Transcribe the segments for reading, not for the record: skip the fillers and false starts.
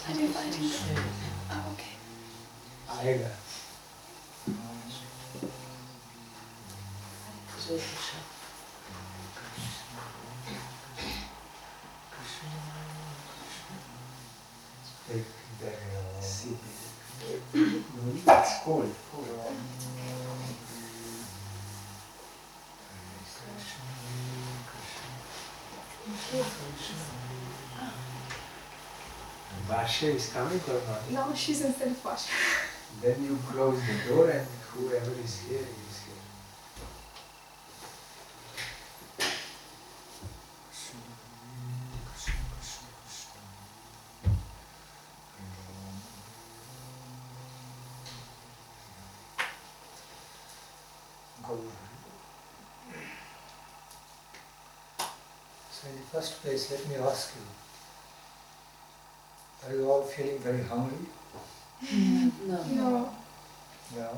I didn't find it. Oh, okay. आएगा. See, it's cold. Vasha is coming or not? No, she's instead of Vasha. Then you close the door and whoever is here is here. So in the first place, let me ask you, are you all feeling very hungry? No. No?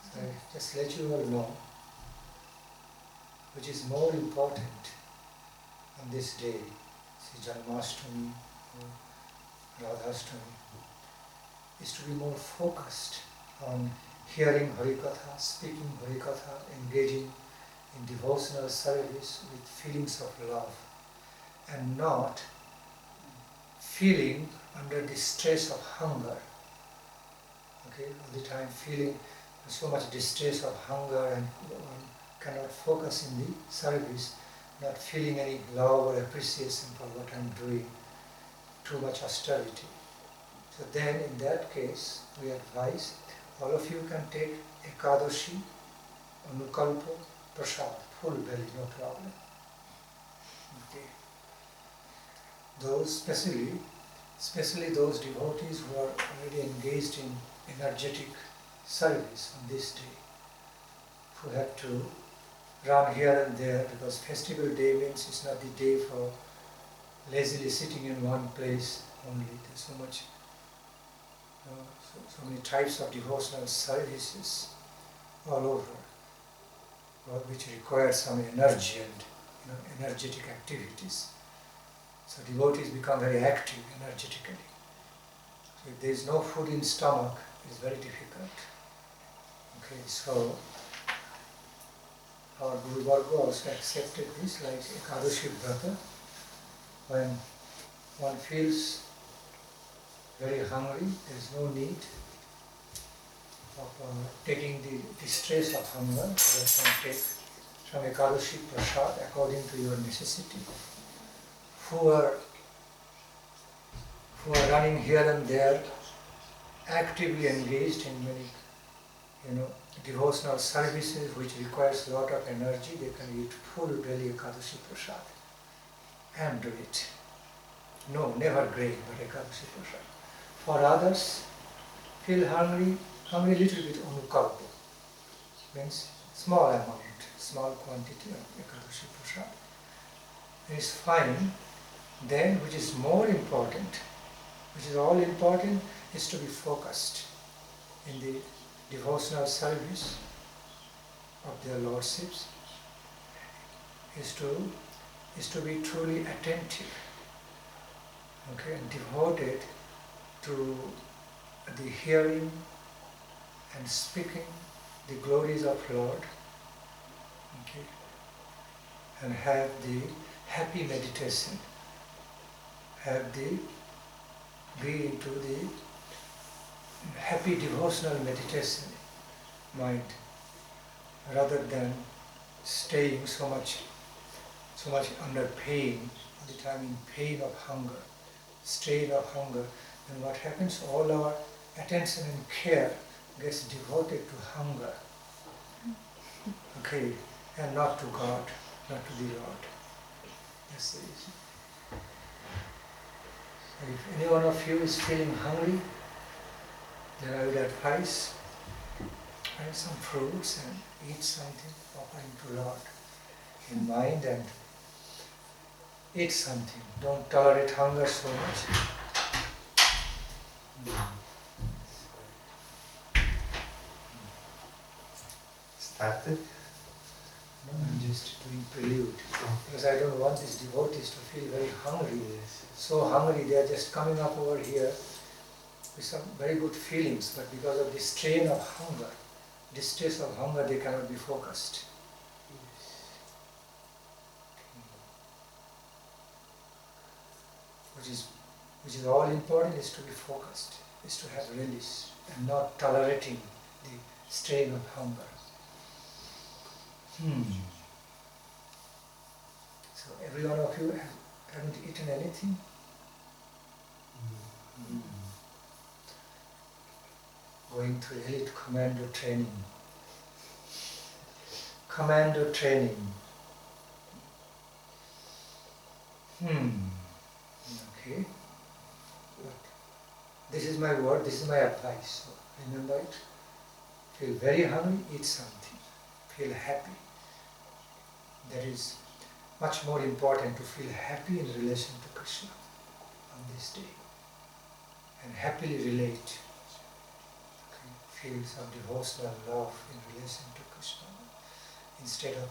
So I just let you all know, which is more important on this day, say Janmashtami or Radhashtami, is to be more focused on hearing Harikatha, speaking Harikatha, engaging in devotional service with feelings of love, and not feeling under the stress of hunger. Okay, all the time feeling so much distress of hunger and one cannot focus in the service, not feeling any love or appreciation for what I'm doing, too much austerity. So then in that case, we advise all of you can take Ekadashi, Anukalpa, Prasad, full belly, no problem. Okay. Those especially those devotees who are already engaged in energetic service on this day, who have to run here and there, because festival day means it's not the day for lazily sitting in one place only. There's so much, so many types of devotional services all over, which require some energy and energetic activities. So devotees become very active energetically. So if there is no food in stomach, it's very difficult. Okay, so our Guru Varga also accepted this, like Ekadashi Vrata. When one feels very hungry, there is no need of taking the stress of hunger. You can take some Ekadashi Prasad according to your necessity. Who are running here and there, actively engaged in many, devotional services which requires a lot of energy, they can eat full belly Ekadashi Prasad and do it. No, never great, but Ekadashi Prasad. For others, feel hungry little bit Anukalpa, means small amount, small quantity of Ekadashi Prasad. It's fine. Then, which is more important, which is all important, is to be focused in the devotional service of their lordships, is to be truly attentive, okay, and devoted to the hearing and speaking the glories of Lord, okay, and have the happy meditation. Be into the happy devotional meditation mind, rather than staying so much under pain, all the time in pain of hunger, strain of hunger. And what happens, all our attention and care gets devoted to hunger. Okay, and not to God, not to the Lord. That's the reason. If any one of you is feeling hungry, then I would advise find some fruits and eat something, offering to Lord in mind and eat something. Don't tolerate hunger so much. Started? No, I'm just doing prelude. Because I don't want these devotees to feel very hungry. So hungry, they are just coming up over here with some very good feelings, but because of the strain of hunger, distress of hunger, they cannot be focused. Which is all important is to be focused, is to have release and not tolerating the strain of hunger. So every one of you haven't eaten anything? Going through elite commando training. Commando training. Okay. But this is my word, this is my advice. So remember it. Feel very hungry, eat something. Feel happy. That is much more important to feel happy in relation to Krishna on this day. And happily relate. Okay. Feel some devotional love in relation to Krishna. Instead of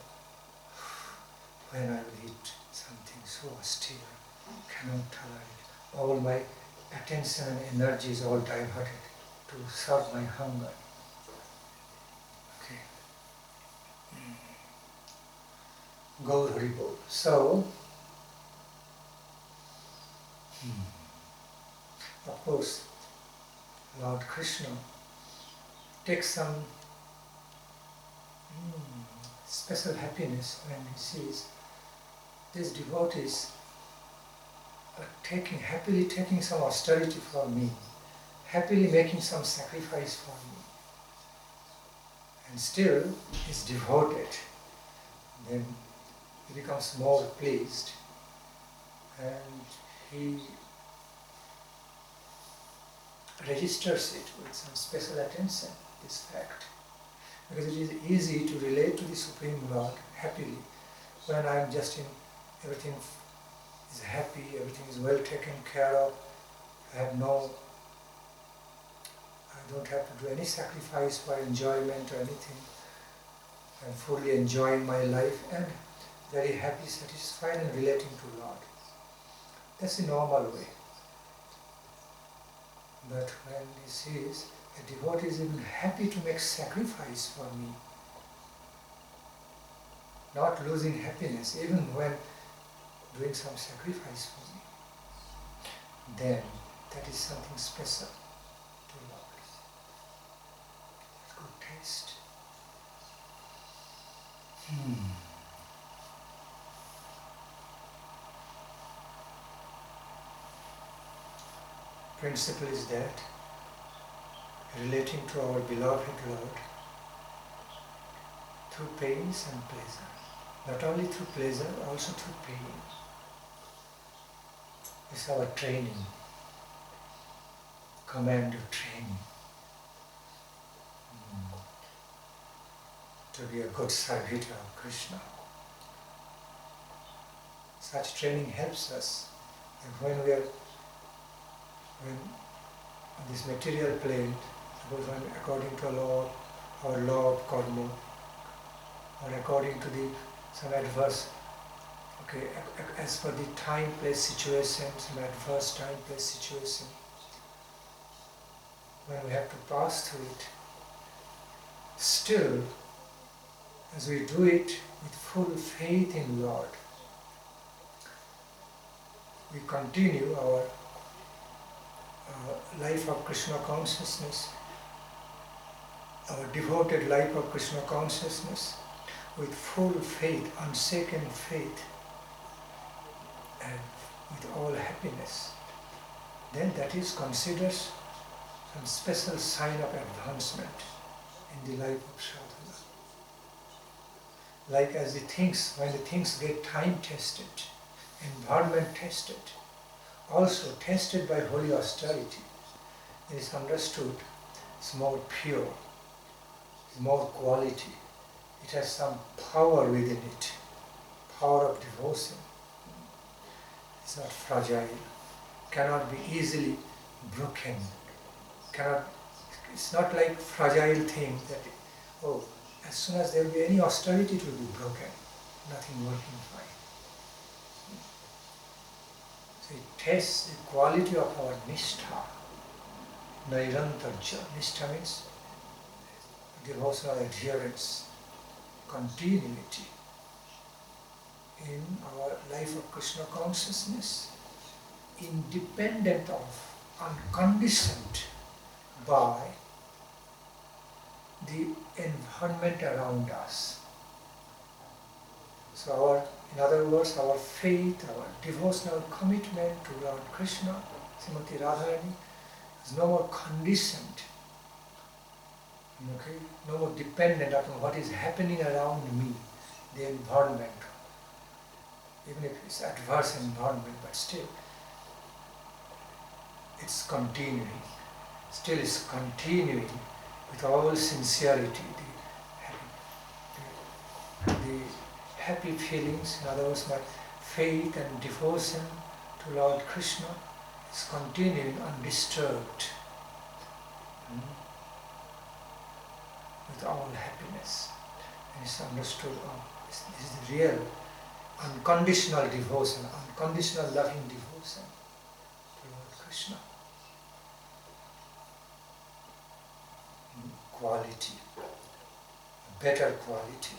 when I will eat something so austere, cannot tolerate. All my attention and energy is all diverted to serve my hunger. Okay. Gaur Hari Bol. So, of course, Lord Krishna takes some special happiness when he sees these devotees are happily taking some austerity for me, happily making some sacrifice for me, and still is devoted. Then he becomes more pleased and he registers it with some special attention, this fact. Because it is easy to relate to the Supreme Lord happily when I am just in, everything is happy, everything is well taken care of, I don't have to do any sacrifice for enjoyment or anything. I am fully enjoying my life and very happy, satisfied and relating to Lord. That's the normal way. But when he sees a devotee is even happy to make sacrifice for me, not losing happiness even when doing some sacrifice for me, then that is something special to Lord. Good taste. Principle is that relating to our beloved Lord through pains and pleasure. Not only through pleasure, also through pain. It's our training, commando training, to be a good servitor of Krishna. Such training helps us, and when on this material plane, suppose when according to our law of karma, or according to some adverse, as per the time, place, situation, some adverse time, place, situation, when we have to pass through it, still, as we do it with full faith in Lord, we continue our life of Krishna consciousness, our devoted life of Krishna consciousness, with full faith, unshaken faith, and with all happiness, then that is considered some special sign of advancement in the life of sadhana. like as the things, when the things get time tested, environment tested, also tested by holy austerity, it is understood it's more pure, it's more quality, it has some power within it, power of devotion. It's not fragile, cannot be easily broken, it's not like fragile thing that, oh, as soon as there will be any austerity it will be broken, nothing working fine. So it tests the quality of our nishtha, nairantarja. Nishtha means devotional adherence, continuity in our life of Krishna consciousness, independent of, unconditioned by the environment around us. So in other words, our faith, our devotional commitment to Lord Krishna, Srimati Radharani, is no more conditioned, okay, no more dependent upon what is happening around me, the environment, even if it's adverse environment, but still it's continuing, still it's continuing with all sincerity, the happy feelings, in other words, my faith and devotion to Lord Krishna is continuing undisturbed, with all happiness. And it's understood, this is the real unconditional devotion, unconditional loving devotion to Lord Krishna. Quality, better quality,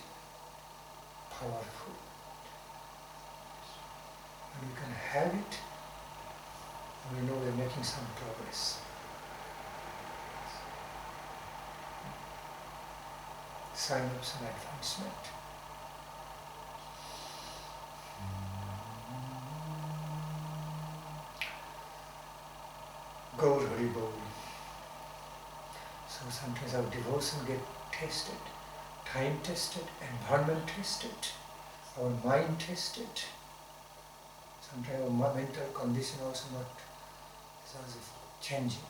powerful. And we can have it, and we know we're making some progress. Sign of some advancement. Gaur Hari Bol. So sometimes our devotion get tested, time tested, environment tested, our mind tested. Sometimes our mental condition also not is also changing.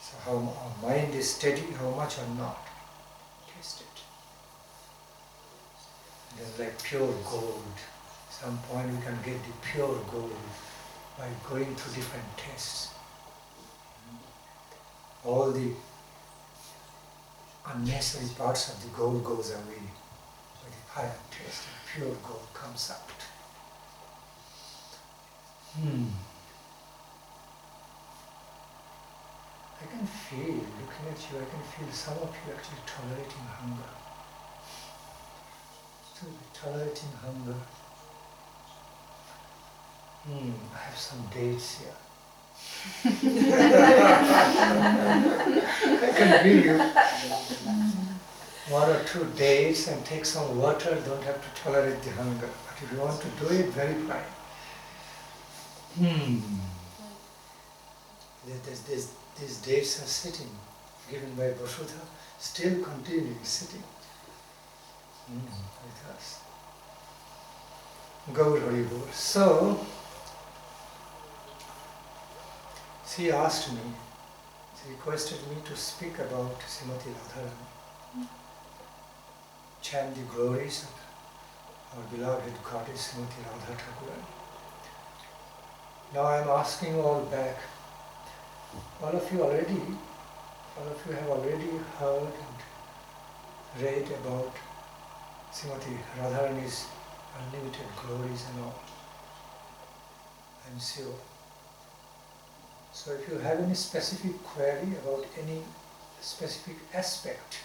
So how our mind is steady, how much or not tested. There's like pure gold. Some point we can get the pure gold by going through different tests. All the unnecessary parts of the gold goes away. By the fire test, and pure gold comes out. I can feel, looking at you, I can feel some of you actually tolerating hunger. Still tolerating hunger. I have some dates here. I can give you 1 or 2 days and take some water, don't have to tolerate the hunger. But if you want to do it, very fine. These dates are sitting, given by Vasudha, still continuing sitting with us. Gaur Hari Bol. So, she asked me, she requested me to speak about Srimati Radharani, chant the glories of our beloved goddess Srimati Radha Thakurani. Now I am asking you all back. All of you have already heard and read about Srimati Radharani's unlimited glories and all. I'm sure. So if you have any specific query about any specific aspect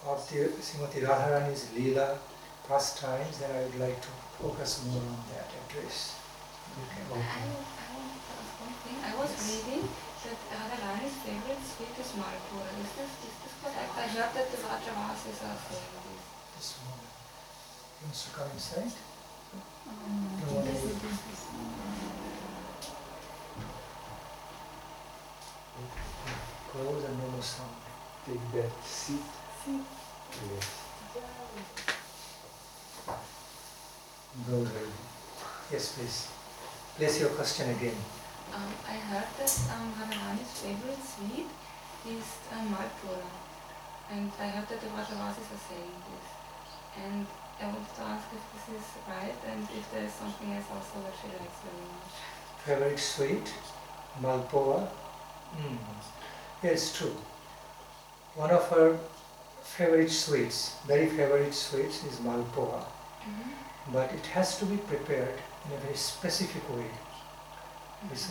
of the Srimati Radharani's Leela pastimes, then I would like to focus more on that address. I was reading that Radharani's favorite sweet is Malpura. Is this correct? I heard that the Vrajavasis are saying this. This moment. You want to come inside? Close and no more sound. Take that seat. Yes. Yes, please. Place your question again. I heard that Radharani's favorite sweet is Malpura. And I heard that the Vrajavasis are saying this. And I wanted to ask if this is right and if there is something else also that she likes very much. Favorite sweet? Malpura? Yes, true. One of her favorite sweets, very favorite sweets, is Malpura. But it has to be prepared in a very specific way. This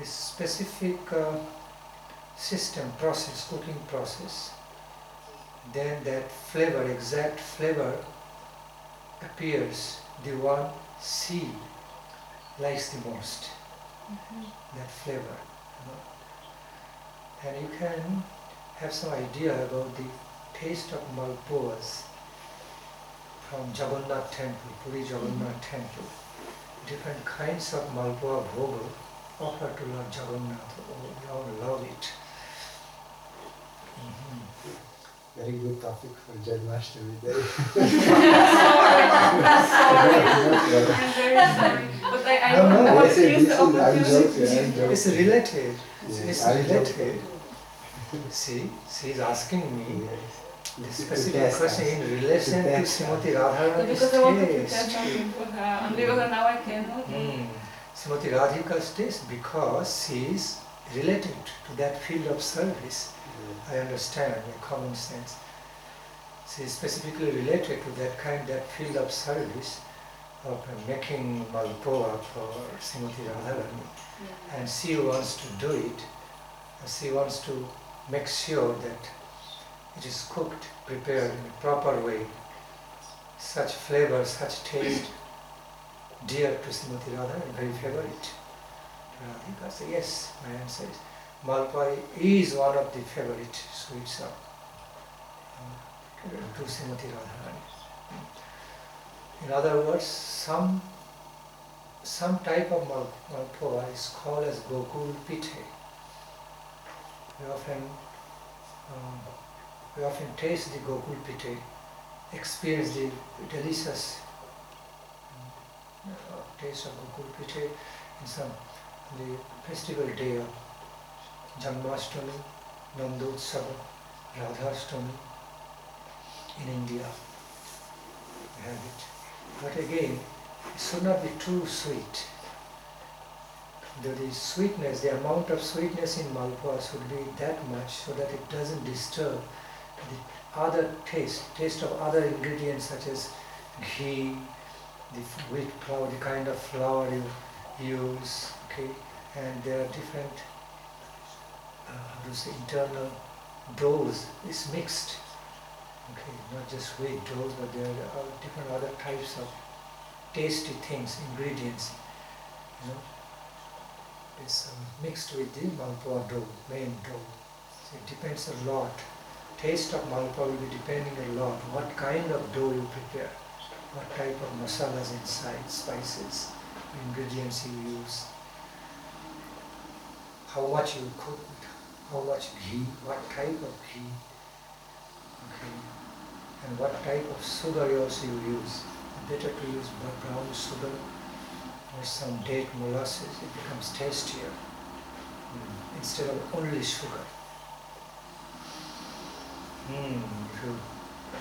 specific system, process, cooking process, then that flavor, exact flavor appears, the one she likes the most, that flavor. And you can have some idea about the taste of Malpuas from Jagannath temple, Puri Jagannath temple. Different kinds of Malpua bhoga offered to Lord Jagannath. Oh, we all love it. Very good topic for Janmashtami Day. I'm very sorry. But I want to use the opportunity. It's related. Yes, It's related. See, she's asking me the specific question in relation to Srimati Radharani's Because I want to prepare taste. something for her, and because now I cannot. Srimati Radhika's taste, because she is related to that field of service. I understand in common sense. She is specifically related to that field of service of making Malpua for Srimati Radharani. And she wants to do it. She wants to make sure that it is cooked, prepared in a proper way. Such flavor, such taste, dear to Srimati Radharani, very favorite. Radhika says, yes, my answer is Malpua is one of the favorite sweets of to Srimati Radharani. In other words, some type of Malpua is called as Gokul Pithe. We often taste the Gokul Pithe, experience the delicious taste of Gokul Pithe in the festival day of Janmashtami, Nandotsava, Radhashtami in India. We have it. But again, it should not be too sweet. The sweetness, the amount of sweetness in Malpua should be that much so that it doesn't disturb the other taste of other ingredients such as ghee, the wheat flour, the kind of flour you use, okay, and there are different internal doughs is mixed, okay, not just wheat doughs, but there are different other types of tasty things, ingredients, it's mixed with the Malpua dough, main dough. So it depends a lot. Taste of Malpua will be depending a lot what kind of dough you prepare, what type of masalas inside, spices, ingredients you use, how much you cook, how much ghee, what type of ghee, okay, and what type of sugar also you use. Better to use brown sugar or some date molasses, it becomes tastier instead of only sugar.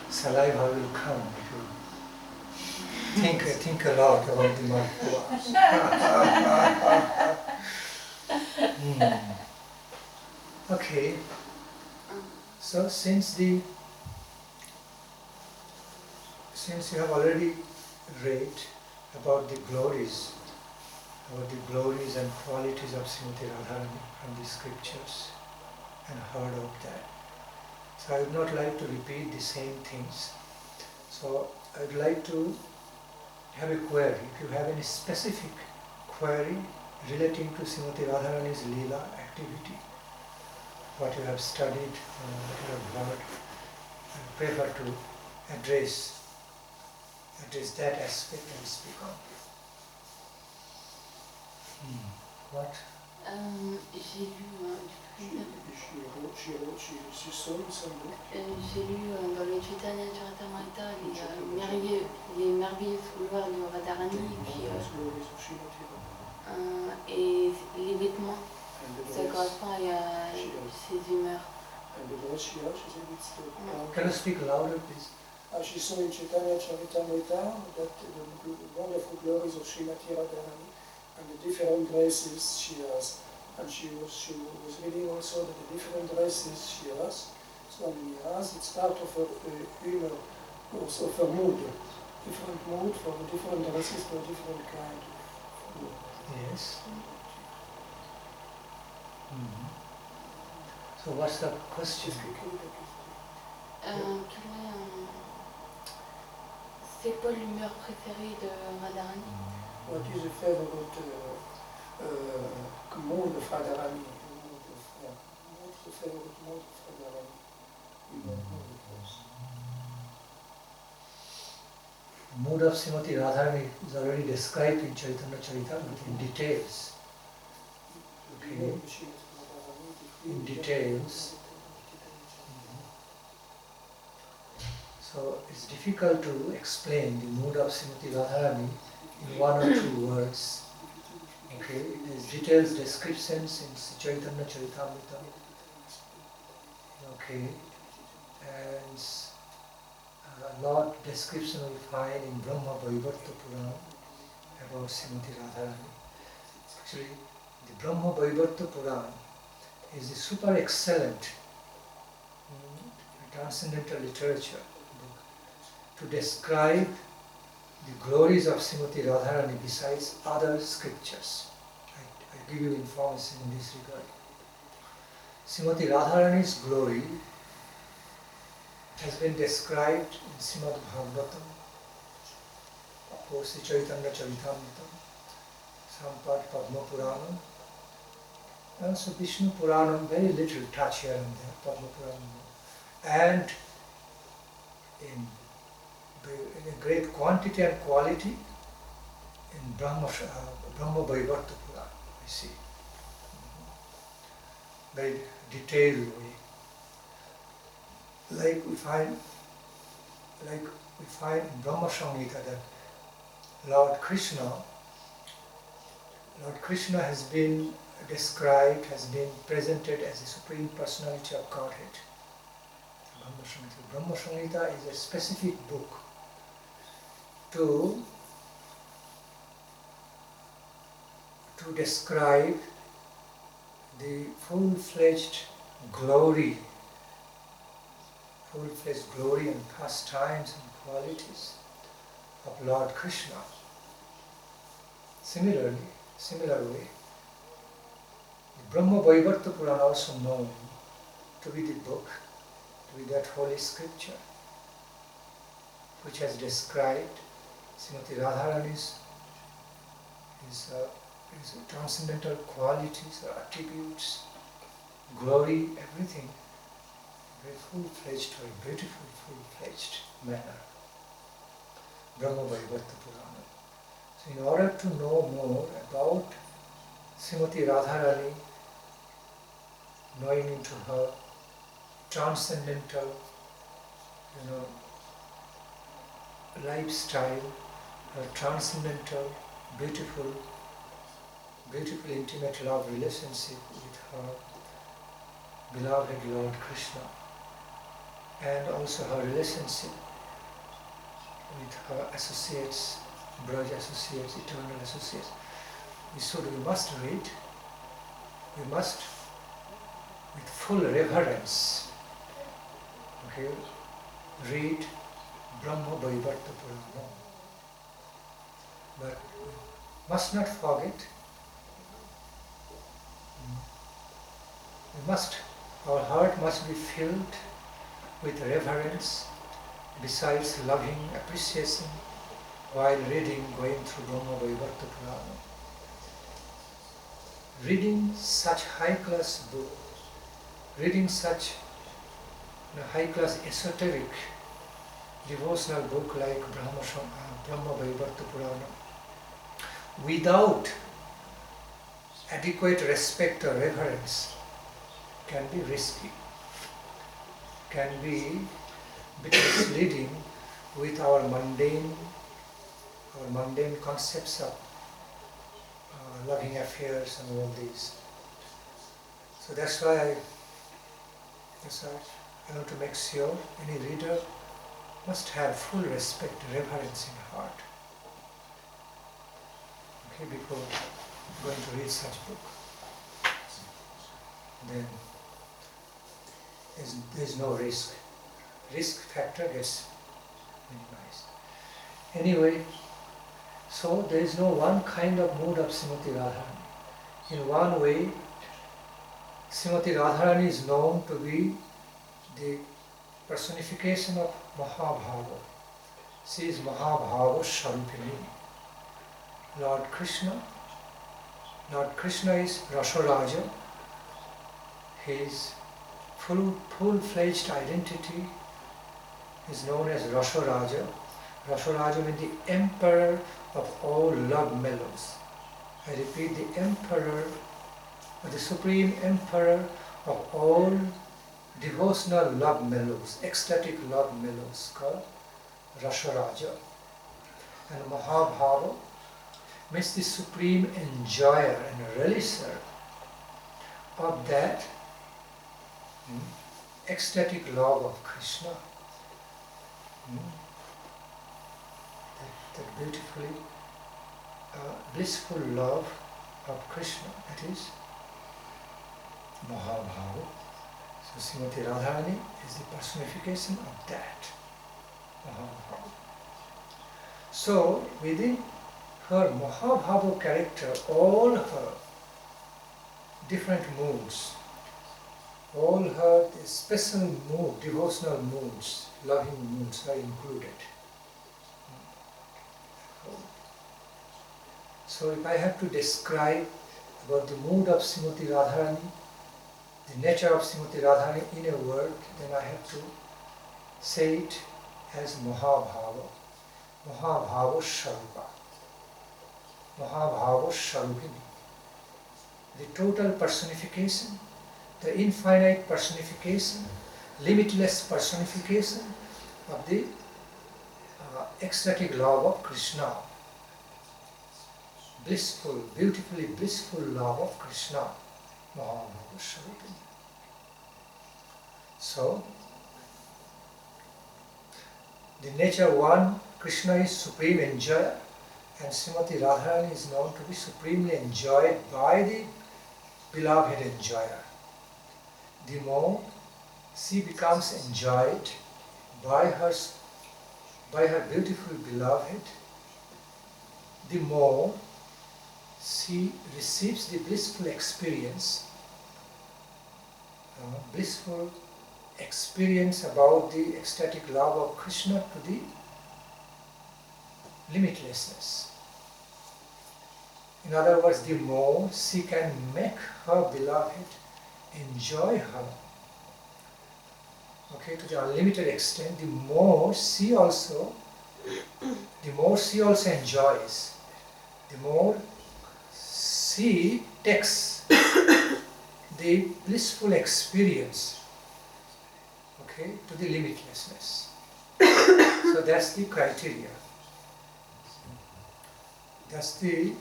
Saliva will come if you think a lot about the Malpua. Okay, so since you have already read about the glories and qualities of Srimati Radharani from the scriptures and heard of that, so I would not like to repeat the same things. So I would like to have a query. If you have any specific query relating to Srimati Radharani's Leela activity, what you have studied, what you have heard, I prefer to address that aspect and speak on. What? J'ai lu dans les Chaitanya Charitamrita les Can you speak louder, please? She saw in Chaitanya Charitamrita that the wonderful glories of Srimati Radharani and the different dresses she has. And she was reading also that the different dresses she has, Swami has, it's part of her humor, also of her mood. Different mood for the different dresses for different kind of mood. Yes. So what's the question? C'est quoi l'humeur préférée de Radharani? What is the favorite mood of Radharani? What's the favorite mood of Radharani? Mood of Srimati Radharani is already described in Chaitanya Charitamrita in details. Okay. In details. So it's difficult to explain the mood of Srimati Radharani in one or two words. Okay, there's detailed descriptions in Chaitanya Charitamrita. Okay, and a lot description we find in Brahma Vaivarta Purana about Srimati Radharani. Actually, the Brahma Vaivarta Purana is a super excellent transcendental literature book to describe the glories of Srimati Radharani besides other scriptures. I give you information in this regard. Srimati Radharani's glory has been described in Srimad Bhagavatam, of course Chaitanya Charitamrita, some part Padma Purana, and also Vishnu Purana, very little touch here and there, Padma Purana, and in a great quantity and quality in Brahma Vaivarta Purana, I see. Very detailed way. Like we find in Brahma Samhita that Lord Krishna has been described, has been presented as the Supreme Personality of Godhead. Brahma Samhita is a specific book to describe the full-fledged glory and pastimes and qualities of Lord Krishna. Similar way, the Brahma Vaivarta Purana also known to be the book, to be that holy scripture, which has described Srimati Radharani's his transcendental qualities, attributes, glory, everything, very full-fledged, very beautiful, full-fledged manner. Brahma Vaivarta Purana. So in order to know more about Srimati Radharani, knowing into her transcendental, lifestyle, her transcendental, beautiful intimate love relationship with her beloved Lord Krishna, and also her relationship with her associates, Braj associates, eternal associates. We must read, with full reverence, read Brahma Vaivarta Purana. But we must not forget, our heart must be filled with reverence, besides loving appreciation while going through Brahma Vaivarta Purana. Reading such high-class book, reading such high-class esoteric devotional book like Brahma Vaivarta Purana, without adequate respect or reverence, can be risky, can be bit misleading with our mundane concepts of loving affairs and all these. So that's why you have to make sure any reader must have full respect, reverence in heart, okay, before going to read such book. Then there's no risk. Risk factor gets minimized. Anyway, so there is no one kind of mood of Srimati Radharani. In one way, Srimati Radharani is known to be the personification of Mahabhava. She is Mahabhava Sharupini. Lord Krishna is Rasaraja. His full-fledged identity is known as Rasaraja. Rasaraja means the emperor of all love mellows. I repeat, the emperor, or the supreme emperor of all devotional love mellows, ecstatic love mellows, called Rasaraja. And Mahabhava means the supreme enjoyer and relisher of that ecstatic love of Krishna. That beautifully blissful love of Krishna, that is Mahabhava. So Srimati Radharani is the personification of that Mahabhava. So within her Mahabhava character, all her different moods, all her special mood, devotional moods, loving moods are included. So if I have to describe about the mood of Srimati Radharani, the nature of Srimati Radharani in a word, then I have to say it as Mahabhava. Mahabhava Sharupa. Mahabhava Sharupini. The total personification, the infinite personification, limitless personification of the ecstatic love of Krishna. Blissful, beautifully blissful love of Krishna. Mahabhava Sharupini. So, the nature one, Krishna is supreme enjoyer, and Srimati Radharani is known to be supremely enjoyed by the beloved enjoyer. The more she becomes enjoyed by her beautiful beloved, the more she receives the blissful experience about the ecstatic love of Krishna to the limitlessness. In other words, the more she can make her beloved enjoy her, okay, to the unlimited extent, the more she also enjoys, the more she takes the blissful experience, okay, to the limitlessness. So that's the criteria. That's the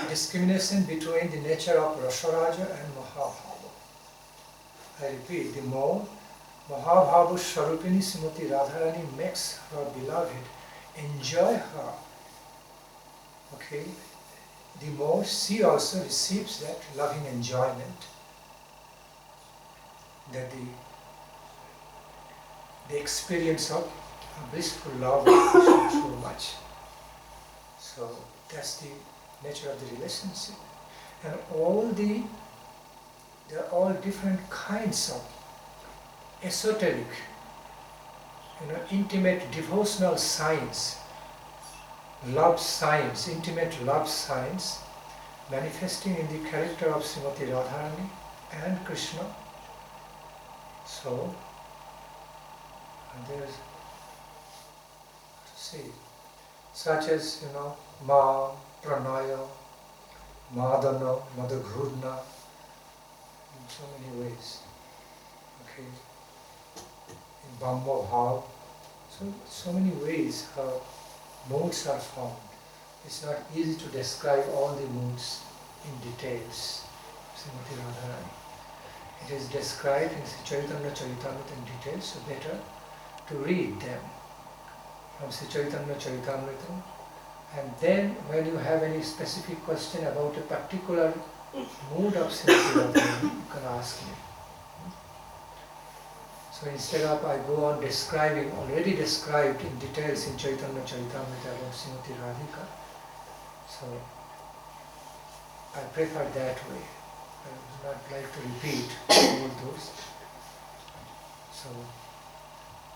discrimination between the nature of Rasaraja and Mahabhava. I repeat, the more Mahabhava Sharupini Srimati Radharani makes her beloved enjoy her, okay, the more she also receives that loving enjoyment, that the experience of blissful love of Krishna so much. So that's the nature of the relationship. And there are all different kinds of esoteric, intimate devotional signs, love signs, intimate love signs manifesting in the character of Srimati Radharani and Krishna. So, and there's, to say, such as, Ma, Pranaya, Madana, Madhaghurna, in so many ways. Okay. In Brahma Bhav, so many ways her moods are found. It's not easy to describe all the moods in details, Srimati Radharani. It is described in Sri Chaitanya Charitamrita in detail, so better to read them from Sri Chaitanya Charitamrita. And then when you have any specific question about a particular mood of Srimati Radharani, you can ask me. So instead of I go on describing, already described in details in Chaitanya Charitamrita about Srimati Radhika, so I prefer that way. I would not like to repeat all those. So,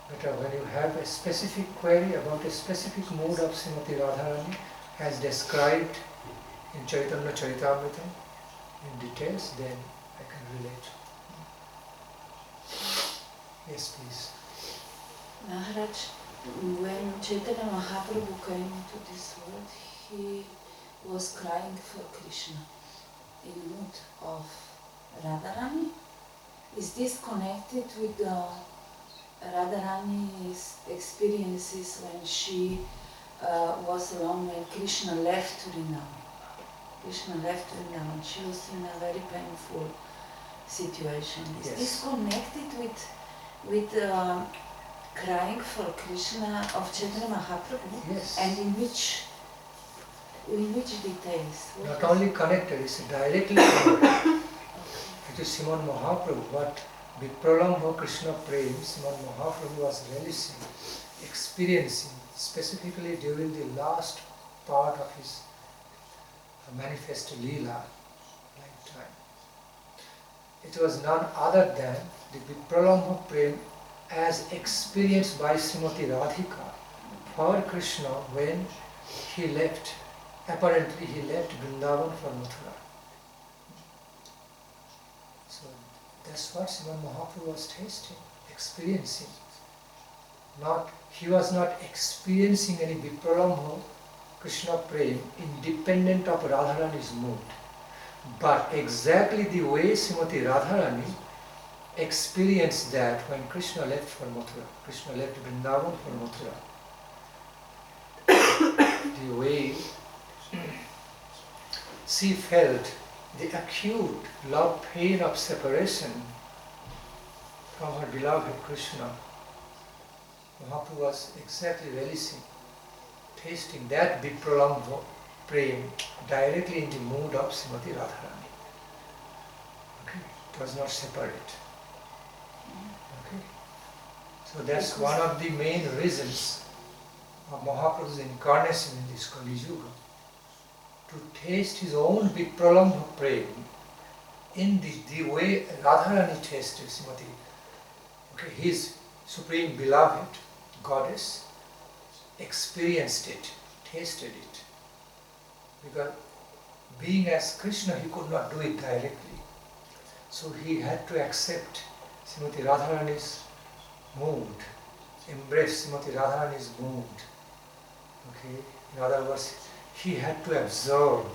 better when you have a specific query about a specific mood of Srimati Radharani as described in Chaitanya Charitamrita in details, then I can relate. Yes, please. Maharaj, when Chaitanya Mahaprabhu came into this world, he was crying for Krishna in the mood of Radharani. Is this connected with Radharani's experiences when she was alone when Krishna left Vrindavan? Krishna left Vrindavan. She was in a very painful situation. Is this connected with crying for Krishna of Chaitanya Mahaprabhu? Yes. And in which details? Not only connected, it's directly connected. It is Sriman Mahaprabhu, what Vipralambha Krishna Prem, Sriman Mahaprabhu was relishing, experiencing, specifically during the last part of his manifest Leela lifetime. It was none other than the Vipralambha Prem as experienced by Srimati Radhika for Krishna when he left, apparently he left Vrindavan for Mathura. So that's what Sriman Mahaprabhu was tasting, experiencing. He was not experiencing any Vipralambha Krishna Prem independent of Radharani's mood. But exactly the way Srimati Radharani experienced that when Krishna left for Mathura, Krishna left Vrindavan for Mathura. The way she felt the acute love pain of separation from her beloved Krishna, Mahaprabhu was exactly relishing, tasting that Vipralambha Prem directly in the mood of Srimati Radharani. Okay, it was not separate. Okay, so that's one of the main reasons of Mahaprabhu's incarnation in this Kali Yuga, to taste his own Vipralambha Prem in the way Radharani tasted Srimati, his supreme beloved goddess, experienced it, tasted it. Because being as Krishna, he could not do it directly. So he had to accept Srimati Radharani's mood, embrace Srimati Radharani's mood. Okay? In other words, he had to absorb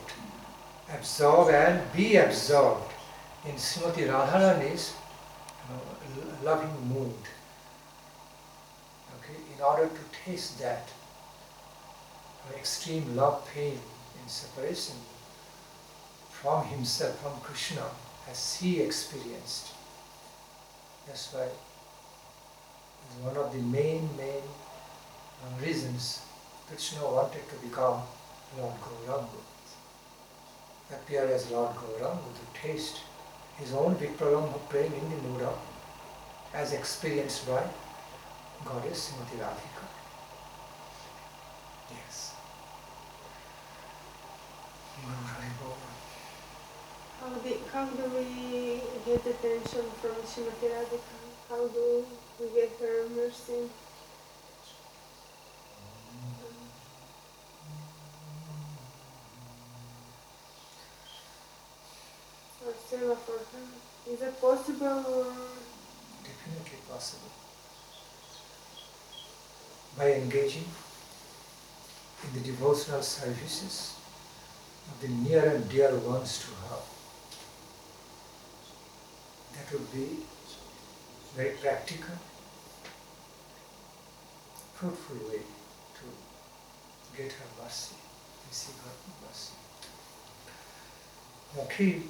and be absorbed in Srimati Radharani's loving mood. Okay? In order to taste that extreme love pain in separation from himself, from Krishna, as he experienced. That's why it's one of the main reasons Krishna wanted to become Lord Gauranga, appear as Lord Gauranga, to taste his own Vipralambha Prem in the mood of, as experienced by Goddess Srimati Radhika. Yes. How do we get attention from Srimati Radhika? How do we get her mercy? Or seva for her? Is it possible? Or? Definitely possible. By engaging in the devotional services of the near and dear ones to her. That would be very practical, fruitful way to get her mercy, receive her mercy. Okay,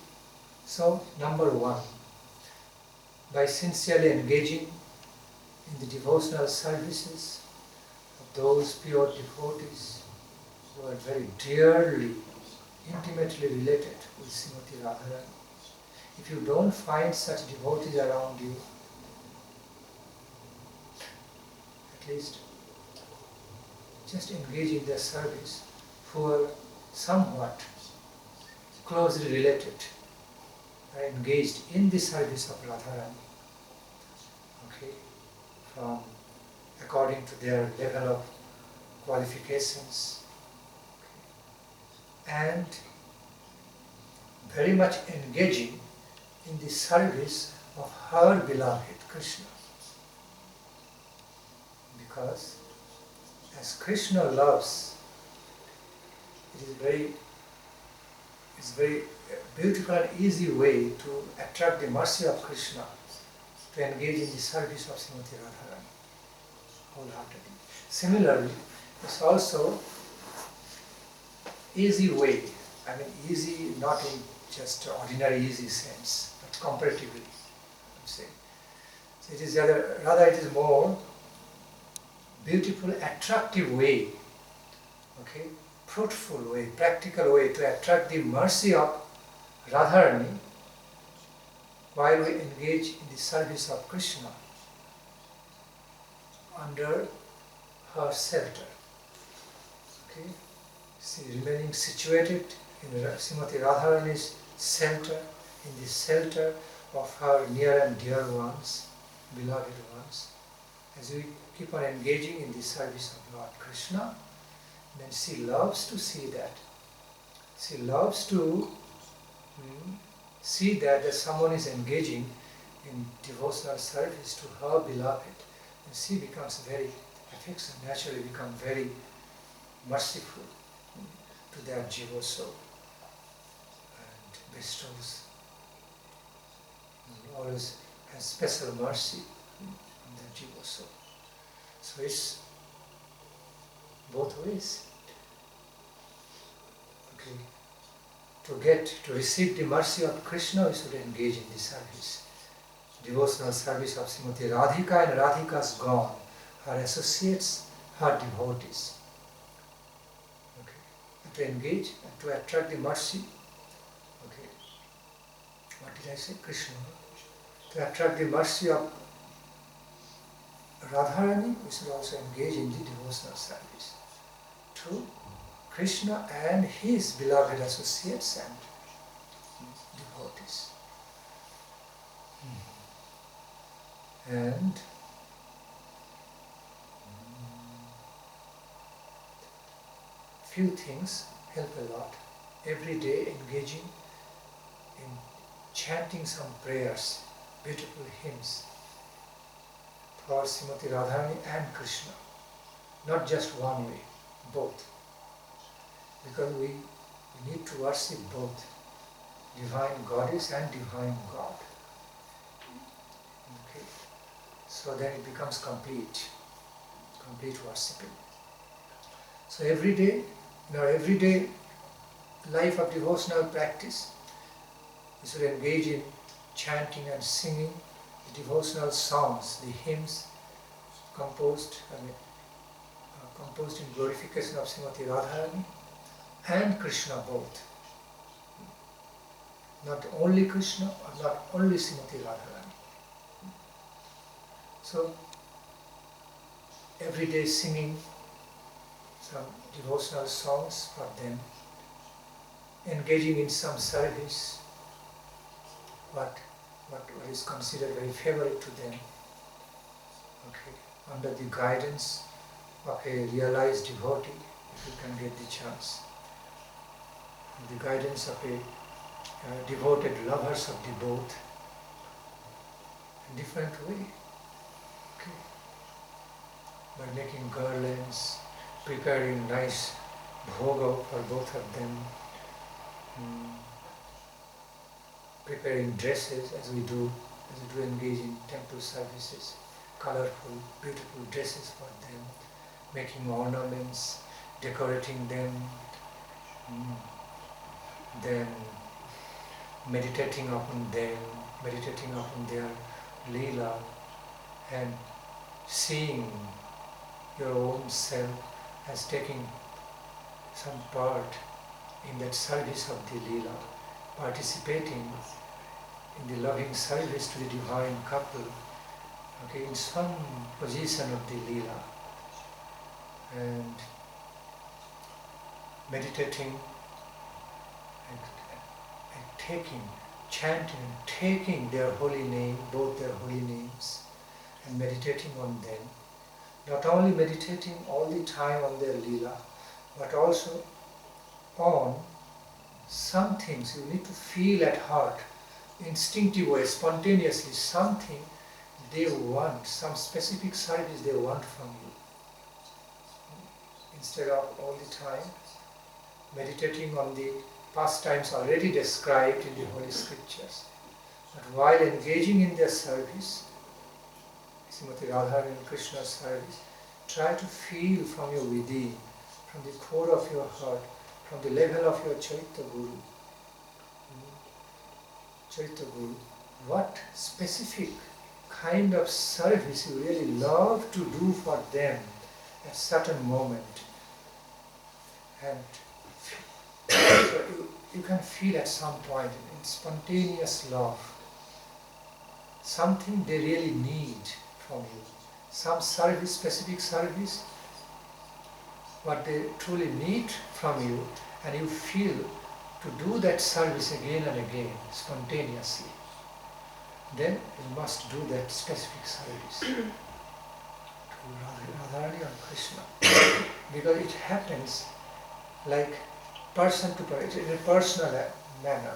so number one, by sincerely engaging in the devotional services of those pure devotees who are very dearly, intimately related with Srimati Radharani. If you don't find such devotees around you, at least just engage in their service who are somewhat closely related, are engaged in the service of Radharani. Okay, from according to their level of qualifications, and very much engaging in the service of her beloved Krishna. Because as Krishna loves, it is very beautiful and easy way to attract the mercy of Krishna, to engage in the service of Srimati Radharani wholeheartedly. Similarly, it's also easy way, I mean easy not in just ordinary easy sense, but comparatively, I'm saying. So it is rather it is more beautiful, attractive way, okay, fruitful way, practical way to attract the mercy of Radharani while we engage in the service of Krishna under her shelter. Okay? See, remaining situated in Srimati Radharani's shelter, in the shelter of her near and dear ones, beloved ones, as we keep on engaging in the service of Lord Krishna, then she loves to see that. She loves to see that someone is engaging in devotional service to her beloved, and she becomes very affectionate, naturally become very merciful to their jiva soul, and bestows, always has special mercy on their jiva soul. So it's both ways. Okay. To receive the mercy of Krishna, we should engage in the service, devotional service of Srimati Radhika and Radhika's gone, her associates, her devotees. Okay. To engage and to attract the mercy. Okay. What did I say? Krishna. To attract the mercy of Radharani, we should also engage in the devotional service to Krishna and his beloved associates and devotees. And few things help a lot. Every day engaging in chanting some prayers, beautiful hymns for Srimati Radharani and Krishna. Not just one way, both. Because we need to worship both divine goddess and divine God. Okay. So then it becomes complete worshipping. So every day, in our everyday life of devotional practice, we should engage in chanting and singing the devotional songs, the hymns composed in glorification of Srimati Radharani and Krishna both. Not only Krishna or not only Srimati Radharani. So, every day singing some devotional songs for them, engaging in some service, what is considered very favorite to them, okay, under the guidance of a realized devotee, if you can get the chance, the guidance of a devoted lovers of the both, in different way, okay, by making garlands, preparing nice bhoga for both of them, preparing dresses as we do engage in temple services, colorful, beautiful dresses for them, making ornaments, decorating them, then meditating upon them, meditating upon their Leela and seeing your own self as taking some part in that service of the Leela, participating in the loving service to the divine couple, okay, in some position of the Leela, and meditating and taking, chanting and taking their holy name, both their holy names, and meditating on them. Not only meditating all the time on their Leela, but also on some things you need to feel at heart, instinctive way, spontaneously, something they want, some specific service they want from you. Instead of all the time meditating on the pastimes already described in the Holy Scriptures. But while engaging in their service, Srimati Radharani and Krishna's service, try to feel from your within, from the core of your heart, from the level of your Chaitya Guru, what specific kind of service you really love to do for them at certain moment. And so you can feel at some point in spontaneous love, something they really need from you, some service, specific service, what they truly need from you, and you feel to do that service again and again, spontaneously. Then you must do that specific service to Radharani and Krishna, because it happens like person to person, in a personal manner.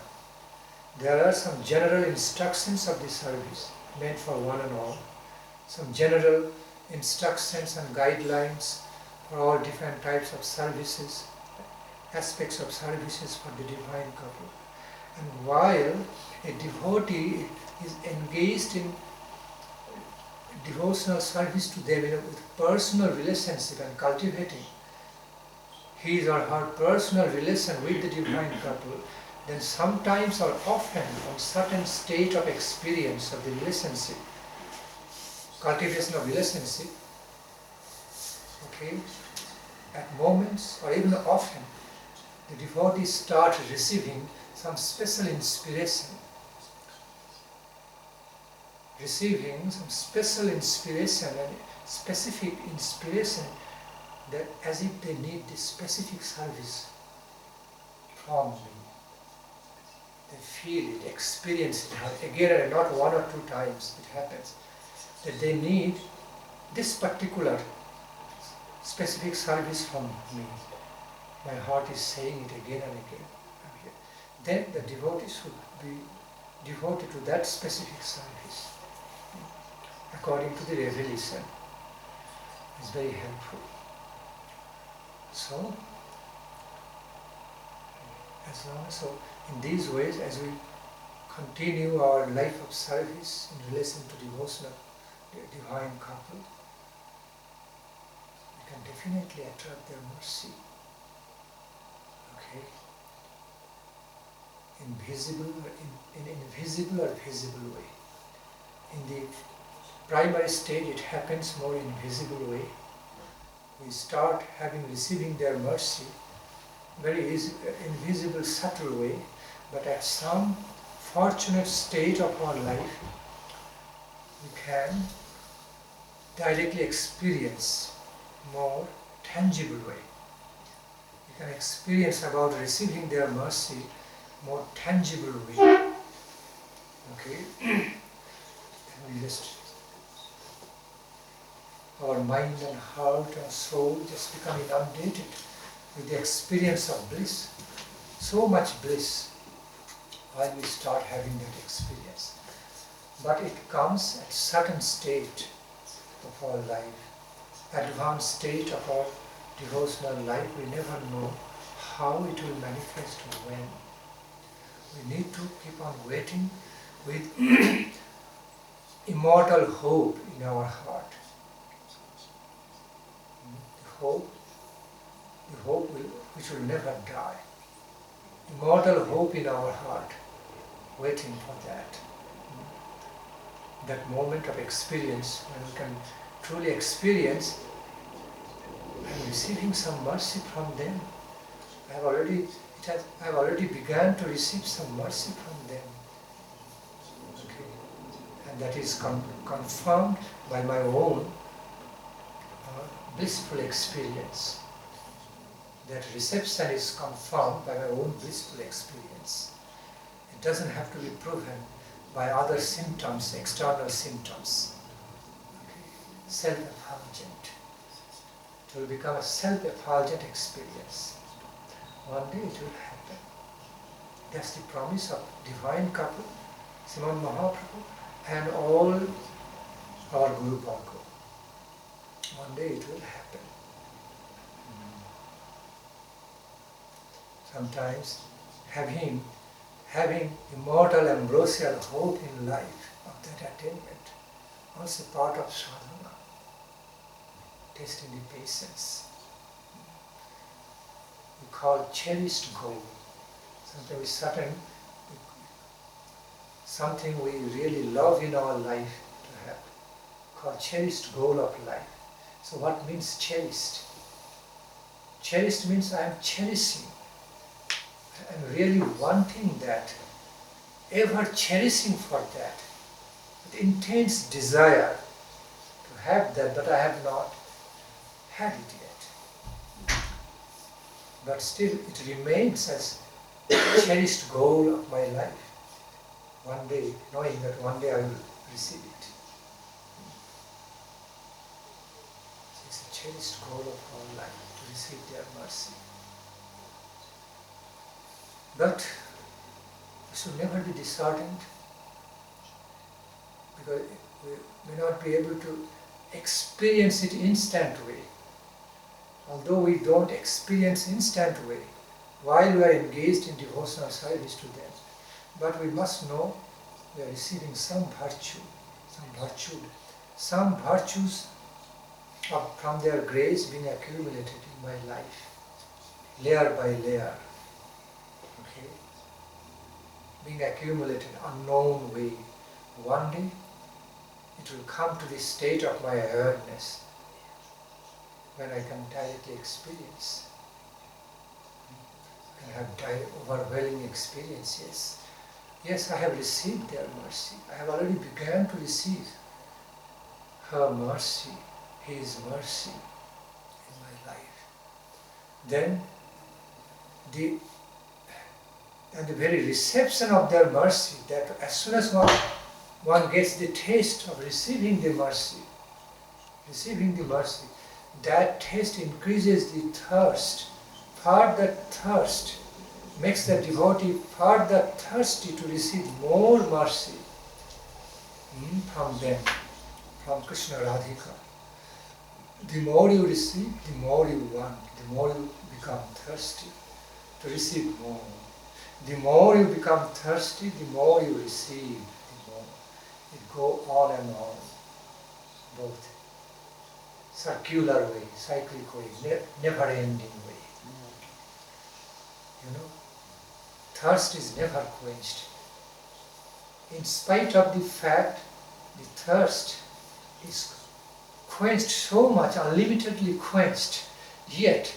There are some general instructions of the service meant for one and all, some general instructions and guidelines for all different types of services, aspects of services for the divine couple. And while a devotee is engaged in devotional service to them with personal relationship and cultivating his or her personal relation with the divine couple, then sometimes or often on certain state of experience of the relationship, cultivation of relationship, okay, at moments or even often, the devotees start receiving some special inspiration, and specific inspiration, that as if they need this specific service from me. They feel it, experience it again, and not one or two times it happens, that they need this particular specific service from me. My heart is saying it again and again. Then the devotee should be devoted to that specific service according to the revelation. It's very helpful. So, in these ways, as we continue our life of service in relation to devotion of the divine couple, we can definitely attract their mercy. Okay? In invisible or visible way. In the primary stage, it happens more in visible way. We start receiving their mercy very easy, invisible, subtle way, but at some fortunate state of our life, we can directly experience more tangible way. We can experience about receiving their mercy more tangible way. Okay? And we just, our mind and heart and soul just become inundated with the experience of bliss. So much bliss while we start having that experience. But it comes at certain state of our life, advanced state of our devotional life. We never know how it will manifest or when. We need to keep on waiting with immortal hope in our heart. The hope which will never die. Immortal hope in our heart, waiting for that. that moment of experience, when we can truly experience, I'm receiving some mercy from them. I have already begun to receive some mercy from them. Okay. And that is confirmed by my own blissful experience. That reception is confirmed by my own blissful experience. It doesn't have to be proven by other symptoms, external symptoms. Okay. Self-effulgent. It will become a self-effulgent experience. One day it will happen. That's the promise of divine couple, Srimati Mahaprabhu, and all our Guru Bhakti. One day it will happen. Sometimes having immortal ambrosial hope in life of that attainment, also part of sadhana, testing the patience. We call cherished goal. Sometimes something we really love in our life to have, called cherished goal of life. So what means cherished? Cherished means I am cherishing. I am really wanting that, ever cherishing for that, with intense desire to have that, but I have not had it yet. But still it remains as a cherished goal of my life. One day, knowing that one day I will receive it. So it's a cherished goal of our life to receive their mercy. But we should never be disheartened, because we may not be able to experience it instantly. Although we don't experience instant way while we are engaged in devotional service to them, but we must know we are receiving some virtues from their grace being accumulated in my life, layer by layer, okay, being accumulated unknown way. One day it will come to the state of my awareness when I can directly experience. I have overwhelming experience, yes. Yes, I have received their mercy. I have already begun to receive her mercy, his mercy in my life. Then the very reception of their mercy, that as soon as one gets the taste of receiving the mercy, that taste increases the thirst, further thirst, makes the devotee further thirsty to receive more mercy from them, from Krishna Radhika. The more you receive, the more you want, the more you become thirsty to receive more. The more you become thirsty, the more you receive, the more. It goes on and on, both circular way, cyclic way, never-ending way. You know, thirst is never quenched. In spite of the fact the thirst is quenched so much, unlimitedly quenched, yet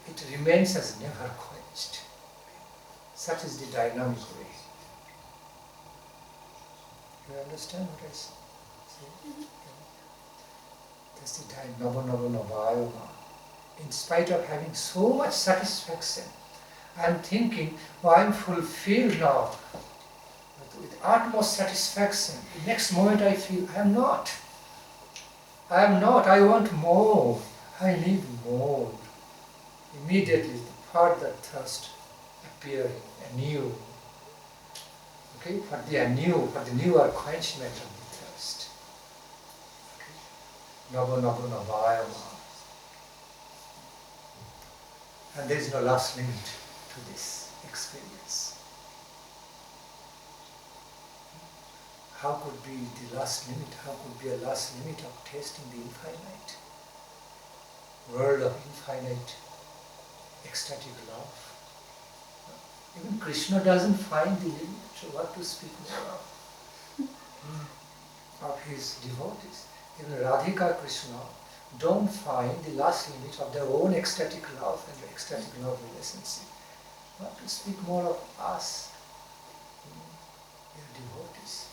it remains as never quenched. Such is the dynamic way. You understand what I say? That's the dynamic. In spite of having so much satisfaction, I am thinking, oh, I am fulfilled now. But with utmost satisfaction, the next moment I feel, I am not. I want more. I need more. Immediately, the further thirst appearing anew. Okay, for the newer quenchment of the thirst. Okay. And there is no last limit to this experience. How could be the last limit? How could be a last limit of tasting the infinite? World of infinite ecstatic love. Even Krishna doesn't find the limit, so what to speak more of? of his devotees. Even Radhika Krishna don't find the last limit of their own ecstatic love and ecstatic love relationship. Not to speak more of us, their devotees.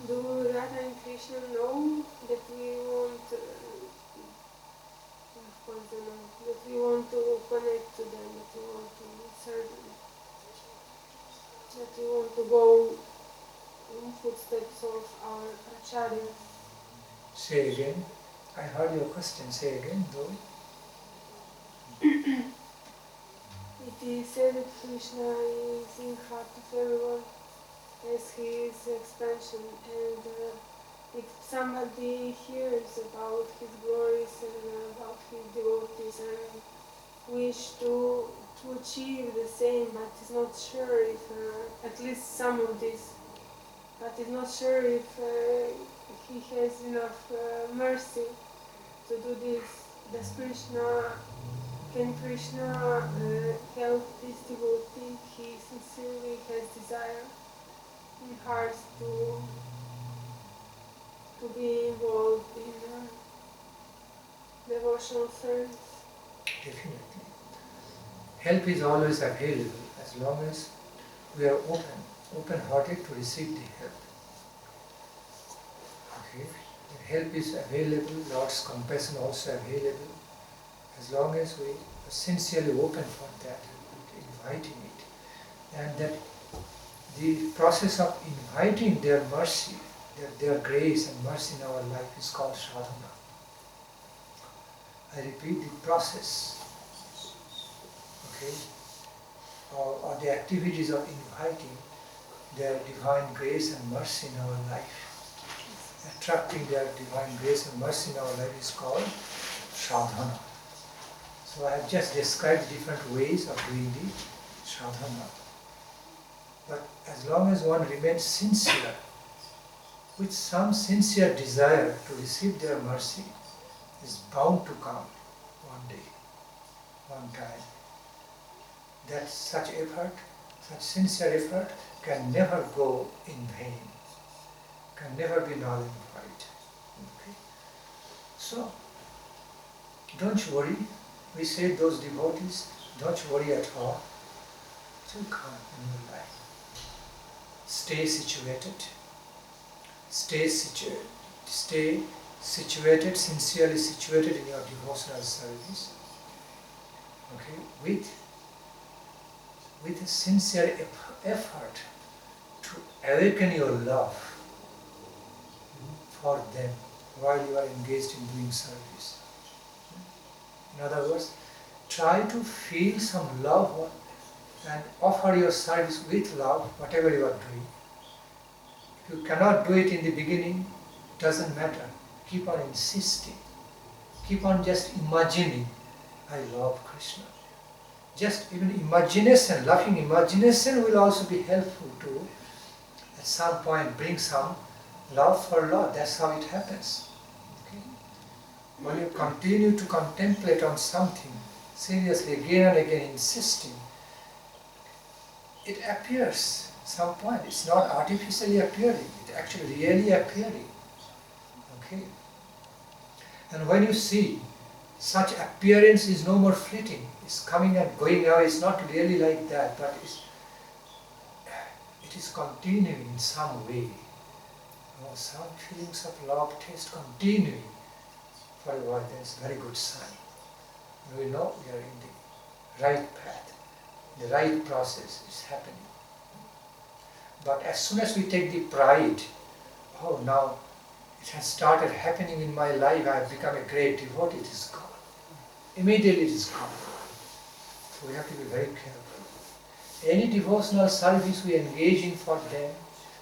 Do Radha and Krishna know that we want that we want to connect to them, that we want to serve them, that we want to go in footsteps of our acharyas? Say again. I heard your question. Say again, though. It is said that Krishna is in heart of everyone as his expansion, and if somebody hears about his glories and about his devotees and wish to achieve the same, but is not sure if, at least some of this, but is not sure if he has enough mercy to do this, can Krishna help this devotee? He sincerely has desire in heart to be involved in devotional service. Definitely. Help is always available as long as we are open-hearted to receive the help. Okay? If help is available, Lord's compassion also available, as long as we are sincerely open for that, inviting it. And that the process of inviting their mercy, their grace and mercy in our life is called sadhana. I repeat, the process, okay, or the activities of inviting their divine grace and mercy in our life, attracting their divine grace and mercy in our life is called sadhana. So I have just described different ways of doing the sadhana. But as long as one remains sincere, with some sincere desire to receive their mercy, is bound to come one day, one time. That such effort, such sincere effort can never go in vain, can never be nullified. Okay? So, don't worry. We say those devotees, don't worry at all. It will come in your life. Stay situated. Stay situated, sincerely situated in your devotional service. Okay, with a sincere effort to awaken your love for them while you are engaged in doing service. In other words, try to feel some love and offer your service with love, whatever you are doing. If you cannot do it in the beginning, it doesn't matter. Keep on insisting. Keep on just imagining, I love Krishna. Just even imagination, laughing imagination will also be helpful to, at some point, bring some love for Lord. That's how it happens. Okay? When you continue to contemplate on something, seriously, again and again insisting, it appears some point. It's not artificially appearing, it's actually really appearing. Okay? And when you see such appearance is no more fleeting, it's coming and going away, it's not really like that, but it is continuing in some way. Some feelings of love taste continuing for a while, that's a very good sign. And we know we are in the right path, the right process is happening. But as soon as we take the pride, oh now it has started happening in my life, I have become a great devotee, it is gone. Immediately it is gone. So we have to be very careful. Any devotional service we engage in for them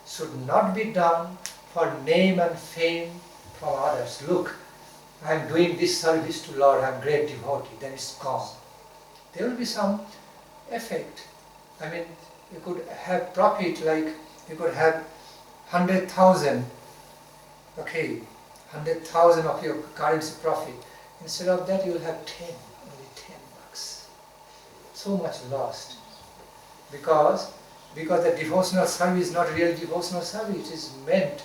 should not be done for name and fame from others. Look, I am doing this service to Lord, I am a great devotee, then it's gone. There will be some effect. I mean, you could have profit, like you could have 100,000, okay, 100,000 of your currency profit. Instead of that, you will have 10, only $10. So much lost. Because because the devotional service is not real devotional service. It is meant,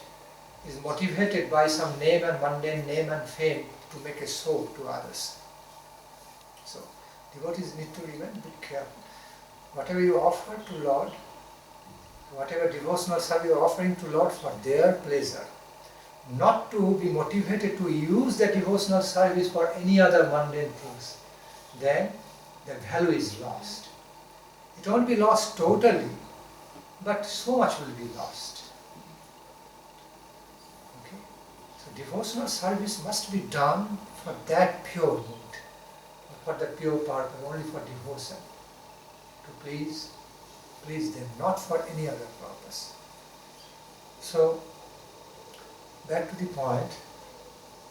is motivated by some name and mundane name and fame to make a show to others. So, devotees need to remain a bit careful. Whatever you offer to Lord, whatever devotional service you are offering to Lord for their pleasure, not to be motivated to use the devotional service for any other mundane things, then the value is lost. It won't be lost totally, but so much will be lost. Okay? So devotional service must be done for that pure mood, for the pure purpose, only for devotion, to please them, not for any other purpose. So, back to the point,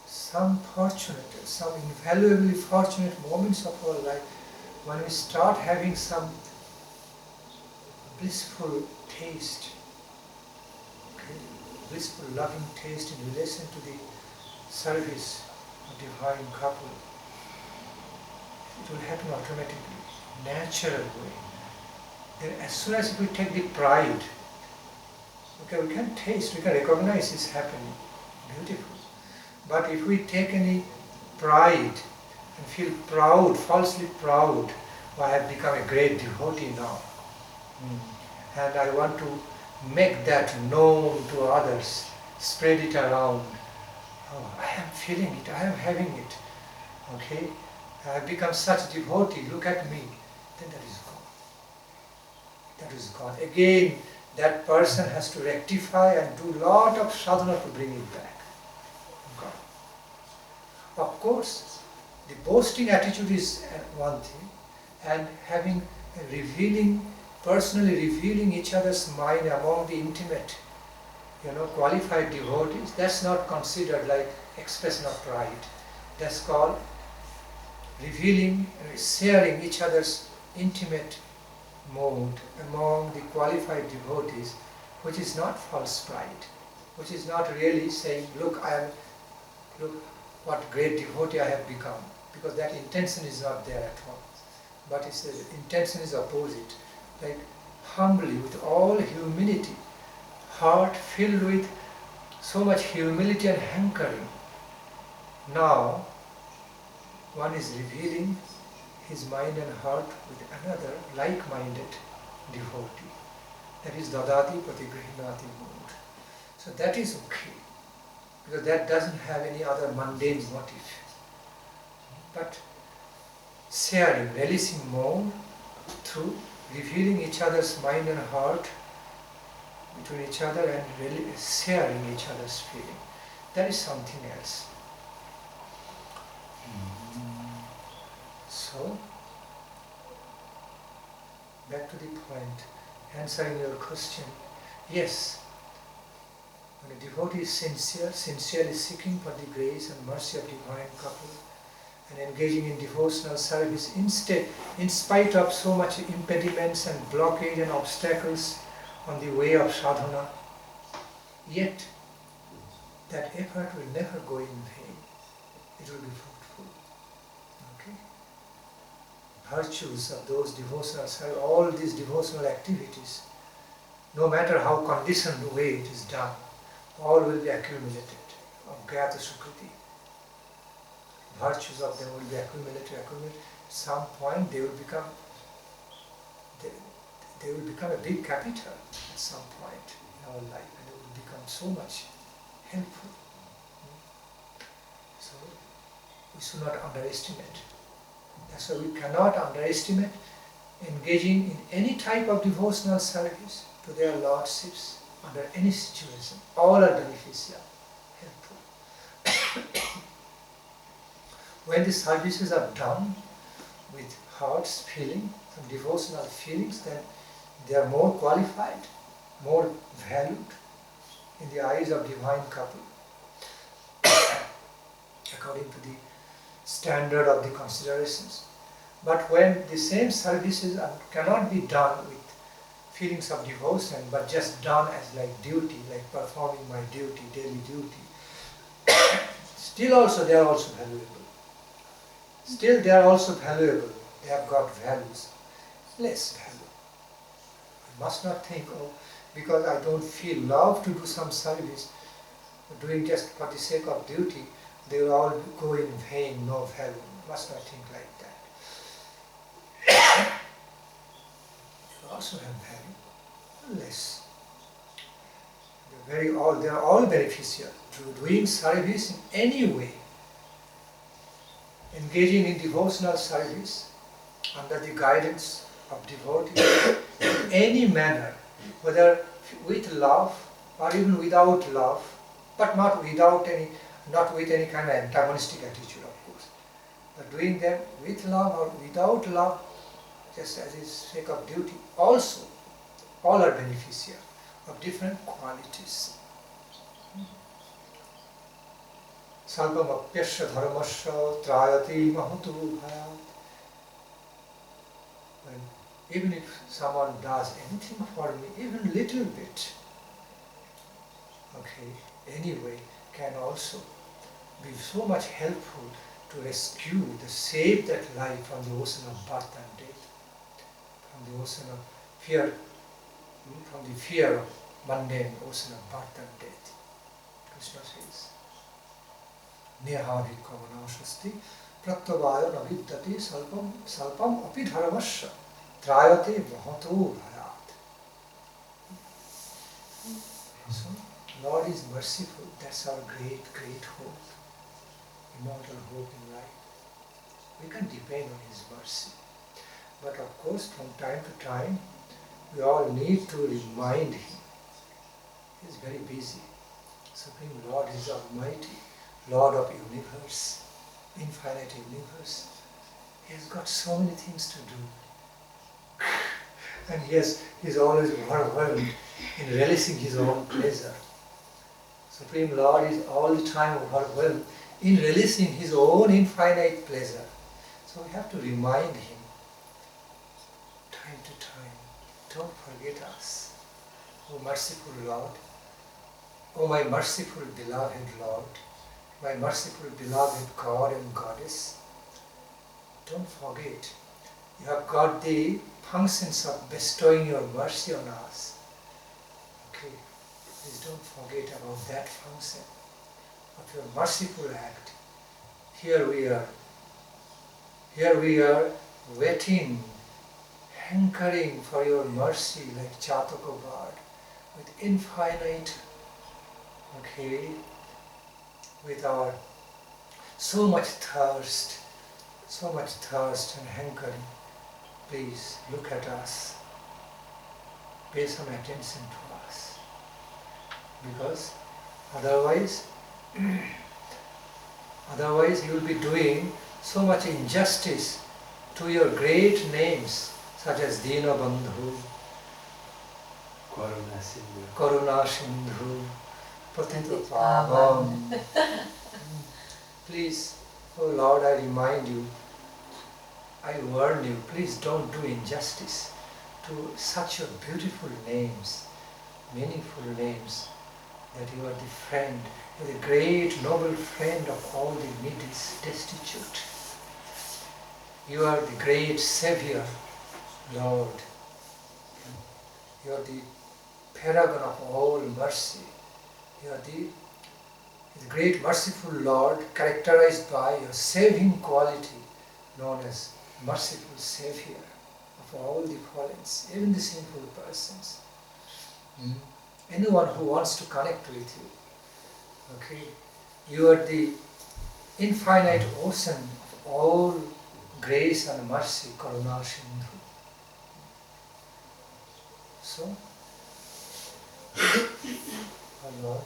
some fortunate, some invaluably fortunate moments of our life, when we start having some blissful taste, okay, blissful loving taste in relation to the service of divine couple, it will happen automatically, natural way. Then as soon as we take the pride, okay, we can taste, we can recognize it's happening, beautiful. But if we take any pride and feel proud, falsely proud, oh, I have become a great devotee now, and I want to make that known to others, spread it around. Oh, I am feeling it, I am having it, okay, I have become such a devotee, look at me, then that is gone. That is gone. Again, that person has to rectify and do lot of sadhana to bring it back. Gone. Of course, the boasting attitude is one thing, and having personally revealing each other's mind among the intimate, qualified devotees, that's not considered like expression of pride. That's called revealing and sharing each other's intimate mode among the qualified devotees, which is not false pride, which is not really saying, look what great devotee I have become, because that intention is not there at all. But it's the intention is opposite, like humbly, with all humility, heart filled with so much humility and hankering. Now, one is revealing his mind and heart with another like-minded devotee. That is dadati patigrahinati mood. So that is okay, because that doesn't have any other mundane motive. But sharing, relishing more through revealing each other's mind and heart between each other and really sharing each other's feeling, that is something else. So, back to the point, answering your question, yes, when a devotee is sincerely seeking for the grace and mercy of divine couple and engaging in devotional service, instead, in spite of so much impediments and blockage and obstacles on the way of sadhana, yet that effort will never go in vain. It will be fruitful. Okay? Virtues of those devotional service, all these devotional activities, no matter how conditioned way it is done, all will be accumulated of Gyata Sukriti. Virtues of them will be accumulated. At some point they will become a big capital at some point in our life, and they will become so much helpful. So we should not underestimate. That's why we cannot underestimate engaging in any type of devotional service to their lordships under any situation. All are beneficial, helpful. When the services are done with heart's feeling, some devotional feelings, then they are more qualified, more valued in the eyes of divine couple, according to the standard of the considerations. But when the same services cannot be done with feelings of devotion, but just done as like duty, like performing my duty, daily duty, still also they are also valuable. Still they are also valuable. They have got values, less value. Must not think, oh, because I don't feel love to do some service, doing just for the sake of duty, they will all go in vain, no value. Must not think like that. You also have value, less. They are all beneficial. Doing service in any way, engaging in devotional service under the guidance of devotees in any manner, whether with love or even without love, but not with any kind of antagonistic attitude, of course. But doing them with love or without love, just as is sake of duty, also all are beneficial, of different qualities. Salpam apyasya dharmasya trayati mahatu bhayat. Even if someone does anything for me, even little bit, okay, anyway, can also be so much helpful to rescue, to save that life from the ocean of birth and death, from the ocean of fear, from the fear of mundane ocean of birth and death. Krishna says, Nehavikavana shasti pratyavaya navidyati salpam api dharmasya trayate mahato bharat. So, Lord is merciful. That's our great, great hope, immortal hope in life. We can depend on His mercy. But of course, from time to time, we all need to remind Him. He is very busy. Supreme Lord is Almighty, Lord of universe, infinite universe. He has got so many things to do. And He is always overwhelmed in relishing His own pleasure. Supreme Lord is all the time overwhelmed in relishing His own infinite pleasure. So we have to remind Him time to time, don't forget us. O merciful Lord, O my merciful beloved Lord, my merciful beloved God and Goddess, don't forget, you have got the functions of bestowing your mercy on us. Okay, please don't forget about that function of your merciful act. Here we are waiting, hankering for your mercy like Chataka bird, with infinite, okay, with our so much thirst and hankering. Please look at us, pay some attention to us, because otherwise you will be doing so much injustice to your great names such as Dina Bandhu, Karuna Sindhu, Patita Pavam. Please, oh Lord, I remind you, I warn you, please don't do injustice to such your beautiful names, meaningful names, that you are the friend, you are the great noble friend of all the needy, destitute. You are the great Savior, Lord. You are the paragon of all mercy. You are the great merciful Lord, characterized by your saving quality, known as merciful Savior of all the fallens, even the sinful persons. Anyone who wants to connect with you. Okay, you are the infinite ocean of all grace and mercy, Karuna Sindhu. So, oh Lord,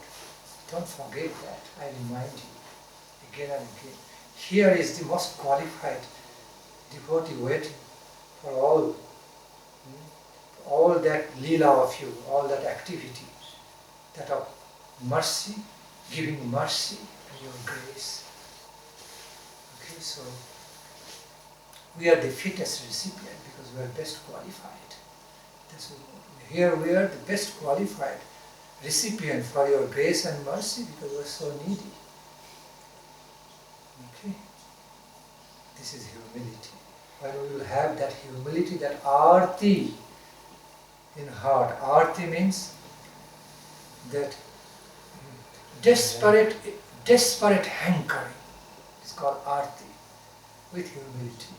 don't forget that, I remind you again and again. Here is the most qualified devotee waiting for all that leela of you, all that activity, that of mercy, giving mercy and your grace. Okay, so we are the fittest recipient because we are best qualified. Here we are the best qualified recipient for your grace and mercy because we are so needy. Okay, this is humility. When we will have that humility, that arti, in heart. Arti means that desperate hankering. It's called arti, with humility.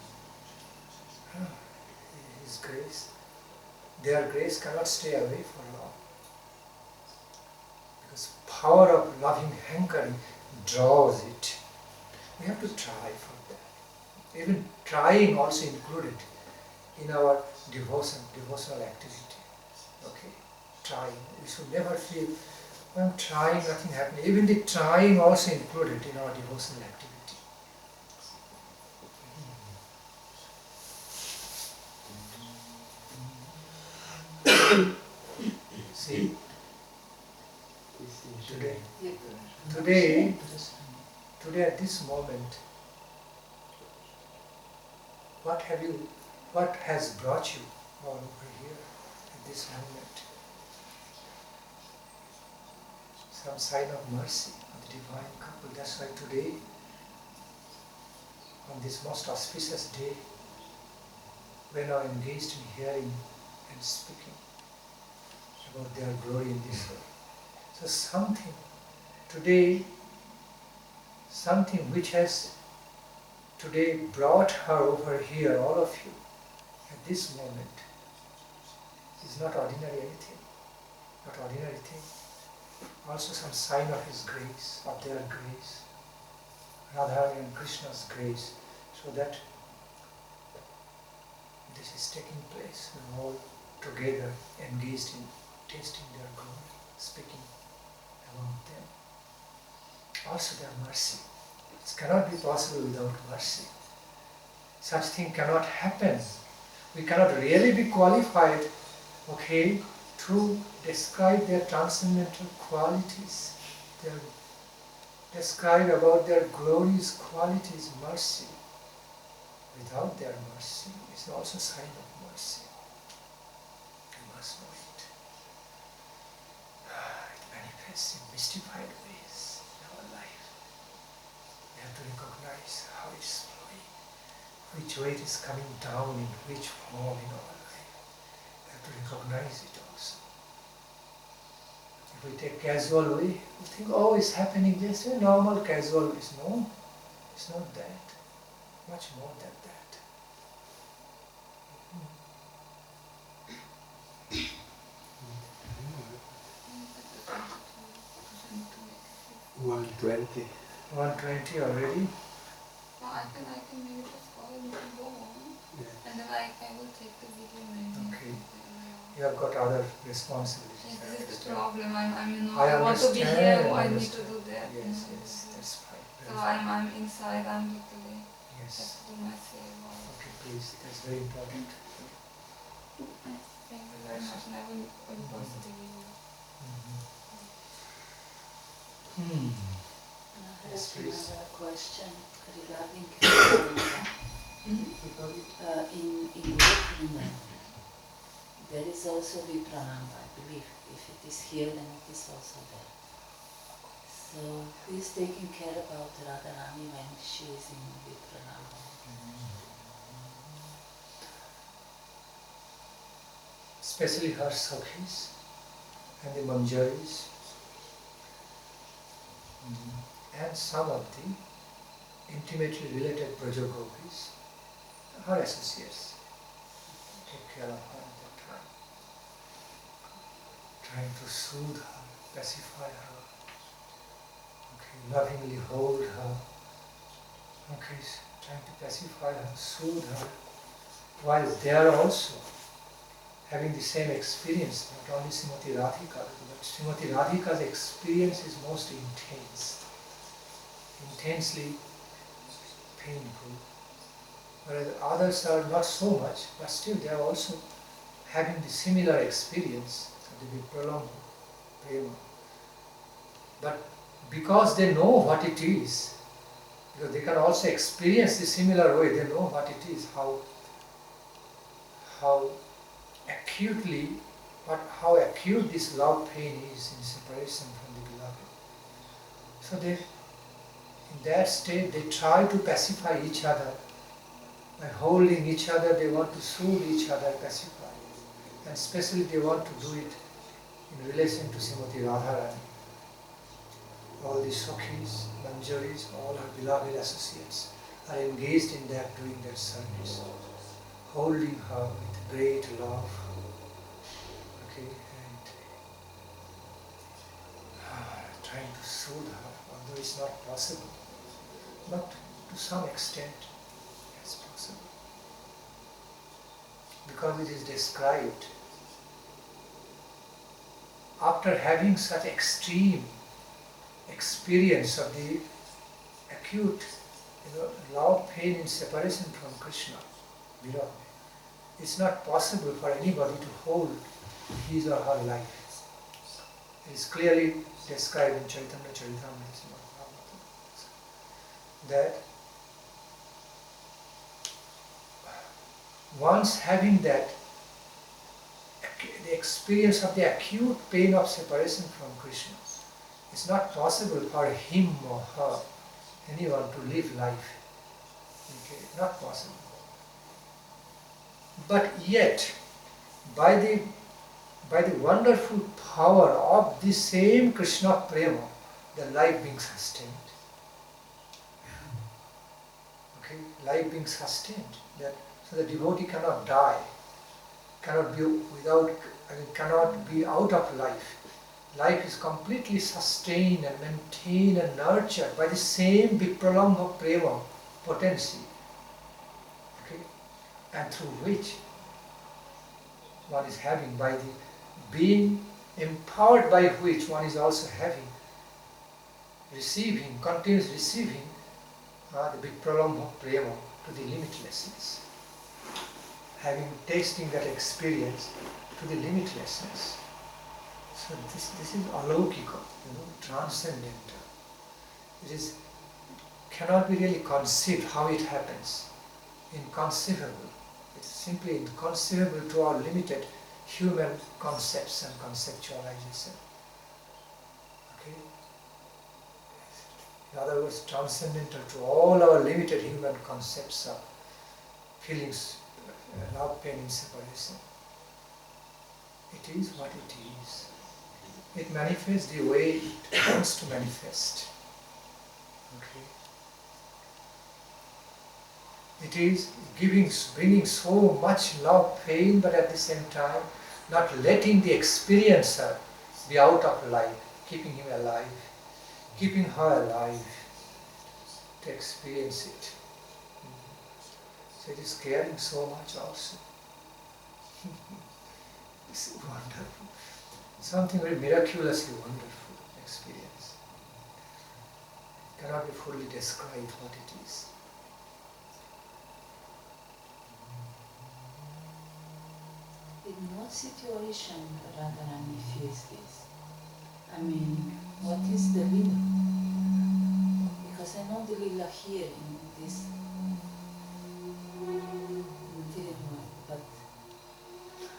His grace, their grace cannot stay away for long. Because power of loving hankering draws it. We have to try for that. Even trying also included in our devotional activity. Okay, trying. We should never feel, I'm trying, nothing happening. Even the trying also included in our devotional activity. See, today at this moment, what has brought you all over here at this moment? Some sign of mercy of the divine couple. That's why today, on this most auspicious day, we are now engaged in hearing and speaking about their glory in this world. So something which has today brought her over here, all of you, at this moment, is not ordinary anything, not ordinary thing. Also some sign of His grace, of their grace, Radha and Krishna's grace, so that this is taking place. We're all together engaged in tasting their glory, speaking about them. Also their mercy. It cannot be possible without mercy. Such thing cannot happen. We cannot really be qualified, okay, to describe their transcendental qualities, describe about their glorious qualities, mercy. Without their mercy, it's also a sign of mercy. We must know it. It manifests in mystified ways in our life. We have to recognize how it's flowing, which way it is coming down, in which form in our life. We have to recognize it also. If we take casual way, we think, oh, it's happening just a normal casual way. No, it's not that. Much more than that. 120. 120 already? No, I can maybe just follow you and go on. Yeah. And then I will take the video maybe. Okay. You have got other responsibilities. Yes, I this is the understand. problem. I I want to be here, I need to understand. do that. Yes, that's fine. So Very fine. I'm inside, I'm literally have Yes. to do my seva. Okay, please. That's very important. Thank you very much, and I will post the video. I Yes, have please. another question regarding Govinda. In Govinda, there is also Viprananda, I believe. If it is here, then it is also there. So who is taking care about Radharani when she is in Viprananda? Especially her Sakhis and the Manjaris and some of the intimately related Brajagopis, her associates, take care of her at that time, trying to soothe her, pacify her, okay, lovingly hold her, okay, trying to pacify her, soothe her, while they are also having the same experience, not only Srimati Radhika, but Srimati Radhika's experience is most intense, intensely painful, whereas others are not so much, but still they are also having the similar experience of the Vipralambha, prema. But because they know what it is, because they can also experience the similar way, they know what it is, how acutely, how acute this love pain is in separation from the beloved. So they, in that state, they try to pacify each other. By holding each other, they want to soothe each other, pacify. And especially they want to do it in relation to Srimati Radharani. All the Sakhis, Manjaris, all her beloved associates are engaged in that, doing their service, holding her with great love, okay, and trying to soothe her, although it's not possible, but to some extent it's possible. Because it is described, after having such extreme experience of the acute love, pain in separation from Krishna, Viraha, it's not possible for anybody to hold his or her life. It is clearly described in Chaitanya Charitamrita that once having that, the experience of the acute pain of separation from Krishna, it's not possible for him or her, anyone, to live life. Okay, not possible. But yet, by the wonderful power of this same Krishna Prema, the life being sustained. Okay, life being sustained. So the devotee cannot die, cannot be out of life. Life is completely sustained and maintained and nurtured by the same Vipralambha Prema potency, okay, and through which one is having, by the being empowered by which one is also having, receiving, continuous receiving the Vipralambha Prema to the limitlessness, having tasting that experience to the limitlessness. So this is alaukika, transcendental. It cannot be really conceived how it happens. Inconceivable. It's simply inconceivable to our limited human concepts and conceptualization. Okay? In other words, transcendental to all our limited human concepts of feelings, love, pain, and separation. It is what it is. It manifests the way it wants to manifest. Okay. It is bringing so much love, pain, but at the same time not letting the experiencer be out of life, keeping him alive, keeping her alive to experience it. So it is caring so much also. It's wonderful. Something very miraculously wonderful experience. Cannot be fully described what it is. In what situation Radharani feels this? I mean, what is the lila? Because I know the lila here in this material world, but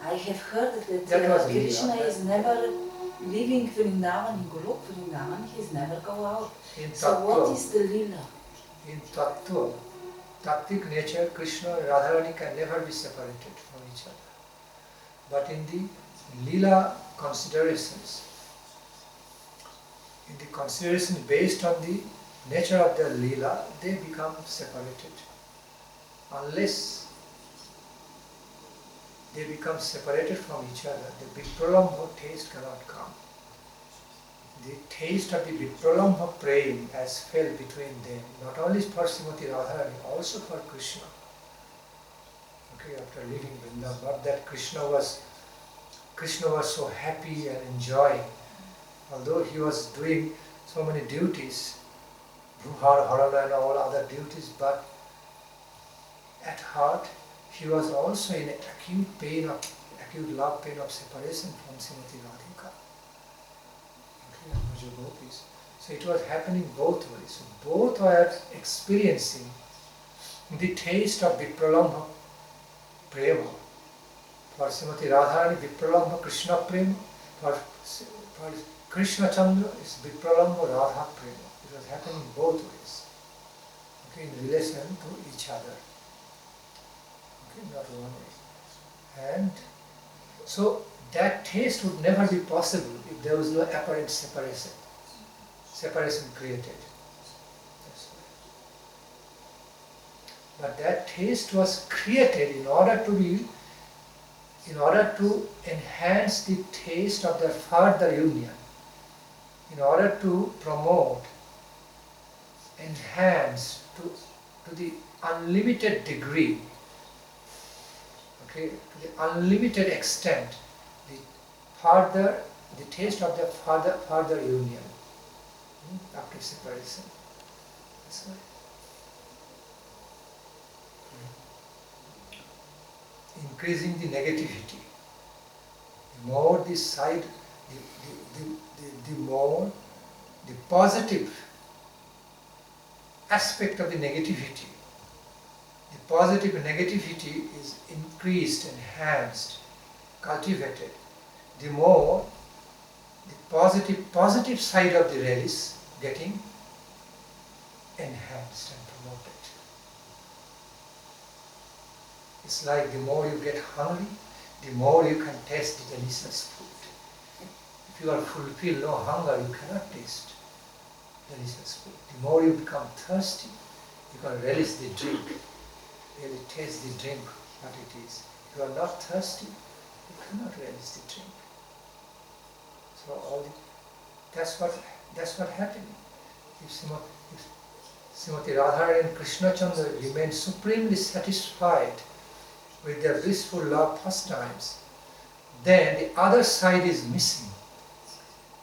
I have heard that Krishna is never leaving Vrindavan, in Golok Vrindavan, he is never go out. So what is the lila? In Tattva, Tattvic nature, Krishna and Radharani can never be separated from each other. But in the lila considerations, in the consideration based on the nature of the lila, they become separated. Unless they become separated from each other, the Vipralambha taste cannot come. The taste of the Vipralambha praying has fell between them, not only for Srimati Radharani, also for Krishna. Okay, after leaving Vrindavan, not that Krishna was so happy and enjoying, although he was doing so many duties, Bhuhar, Harana and all other duties, but at heart he was also in acute love pain of separation from Srimati Radhika. Okay, and Braja Gopis. So it was happening both ways. So both were experiencing the taste of Vipralambha Prema. For Srimati Radharani, Vipralambha Krishna Prema. For Krishna Chandra, is Vipralambha Radha Prema. It was happening both ways. Okay, in relation to each other. Okay, not one way. And So that taste would never be possible if there was no apparent separation. Separation created. That's why. But that taste was created in order to enhance the taste of the further union, in order to promote, enhance to the unlimited degree, okay, to the unlimited extent, the taste of the further union after separation. That's why. Increasing the negativity. The more the side, the more the positive aspect of the negativity. The positive negativity is increased, enhanced, cultivated. The more the positive side of the relish getting enhanced and promoted. It's like the more you get hungry, the more you can taste the delicious food. If you are fulfilled, no hunger, you cannot taste delicious food. The more you become thirsty, you can relish the drink, really taste the drink, what it is. If you are not thirsty, you cannot relish the drink. So that's what happened. If Srimati Radharani and Krishna Chandra remain supremely satisfied with their blissful love pastimes, then the other side is missing.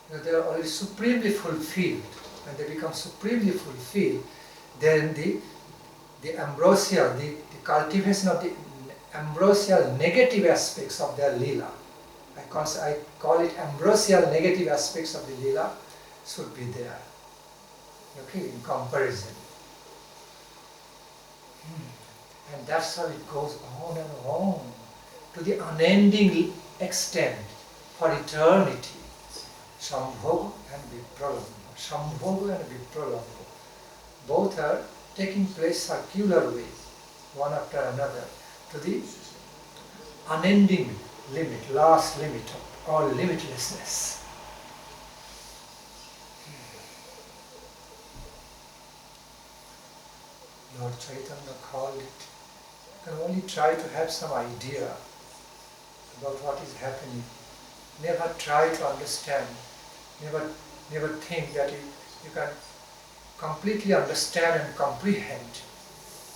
They are already supremely fulfilled. When they become supremely fulfilled, then the ambrosial, the cultivation of the ambrosial negative aspects of their lila, I call it ambrosial negative aspects of the lila, should be there. Okay, in comparison. And that's how it goes on and on to the unending extent for eternity. Sambhoga and Vipralambha. Sambhoga and Vipralambha. Both are taking place circular way, one after another, to the unending limit, last limit of all limitlessness. Lord Chaitanya called it. You can only try to have some idea about what is happening. Never try to understand. Never think that you can completely understand and comprehend,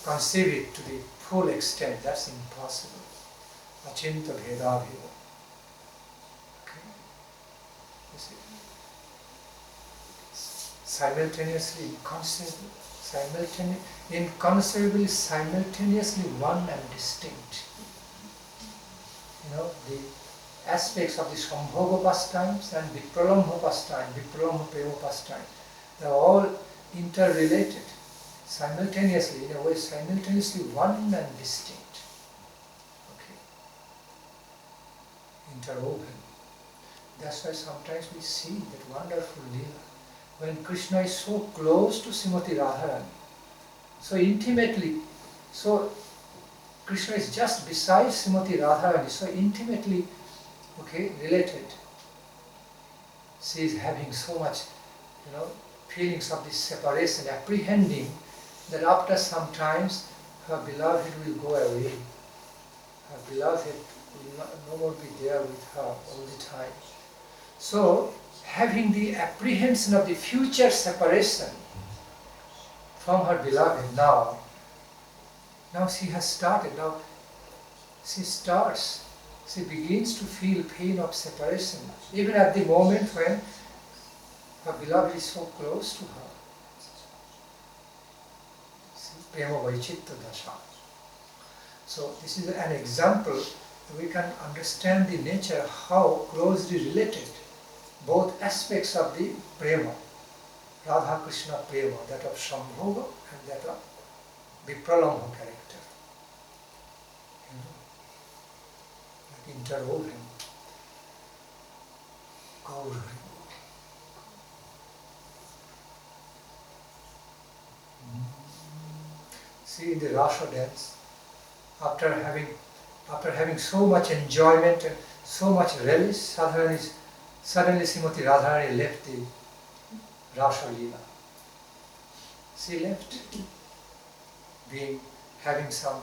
conceive it to the full extent. That's impossible. Achinta bhedabhiva. Okay? You see? Simultaneously inconceivably simultaneously one and distinct. You know, the aspects of the Sambhoga pastimes and Vipralambha pastime, Vipralambha prema pastime, they are all interrelated, simultaneously, in a way, simultaneously one and distinct. Okay. Interwoven. That's why sometimes we see that wonderful lila. When Krishna is so close to Srimati Radharani, so intimately, so Krishna is just beside Srimati Radharani, so intimately, okay, related. She is having so much, feelings of this separation, apprehending that after some times her beloved will go away. Her beloved will no more be there with her all the time. So, having the apprehension of the future separation from her beloved now she has started, she begins to feel pain of separation, even at the moment when her beloved is so close to her. See, prema vaichitta dasha. So this is an example, we can understand the nature, how closely related both aspects of the prema, Radha Krishna prema, that of Sambhoga and that of Vipralambha character. Like interwoven. Gaur. See, in the Rasa dance, after having so much enjoyment and so much relish, suddenly Srimati Radharani left the Rasa Leela. She left, having some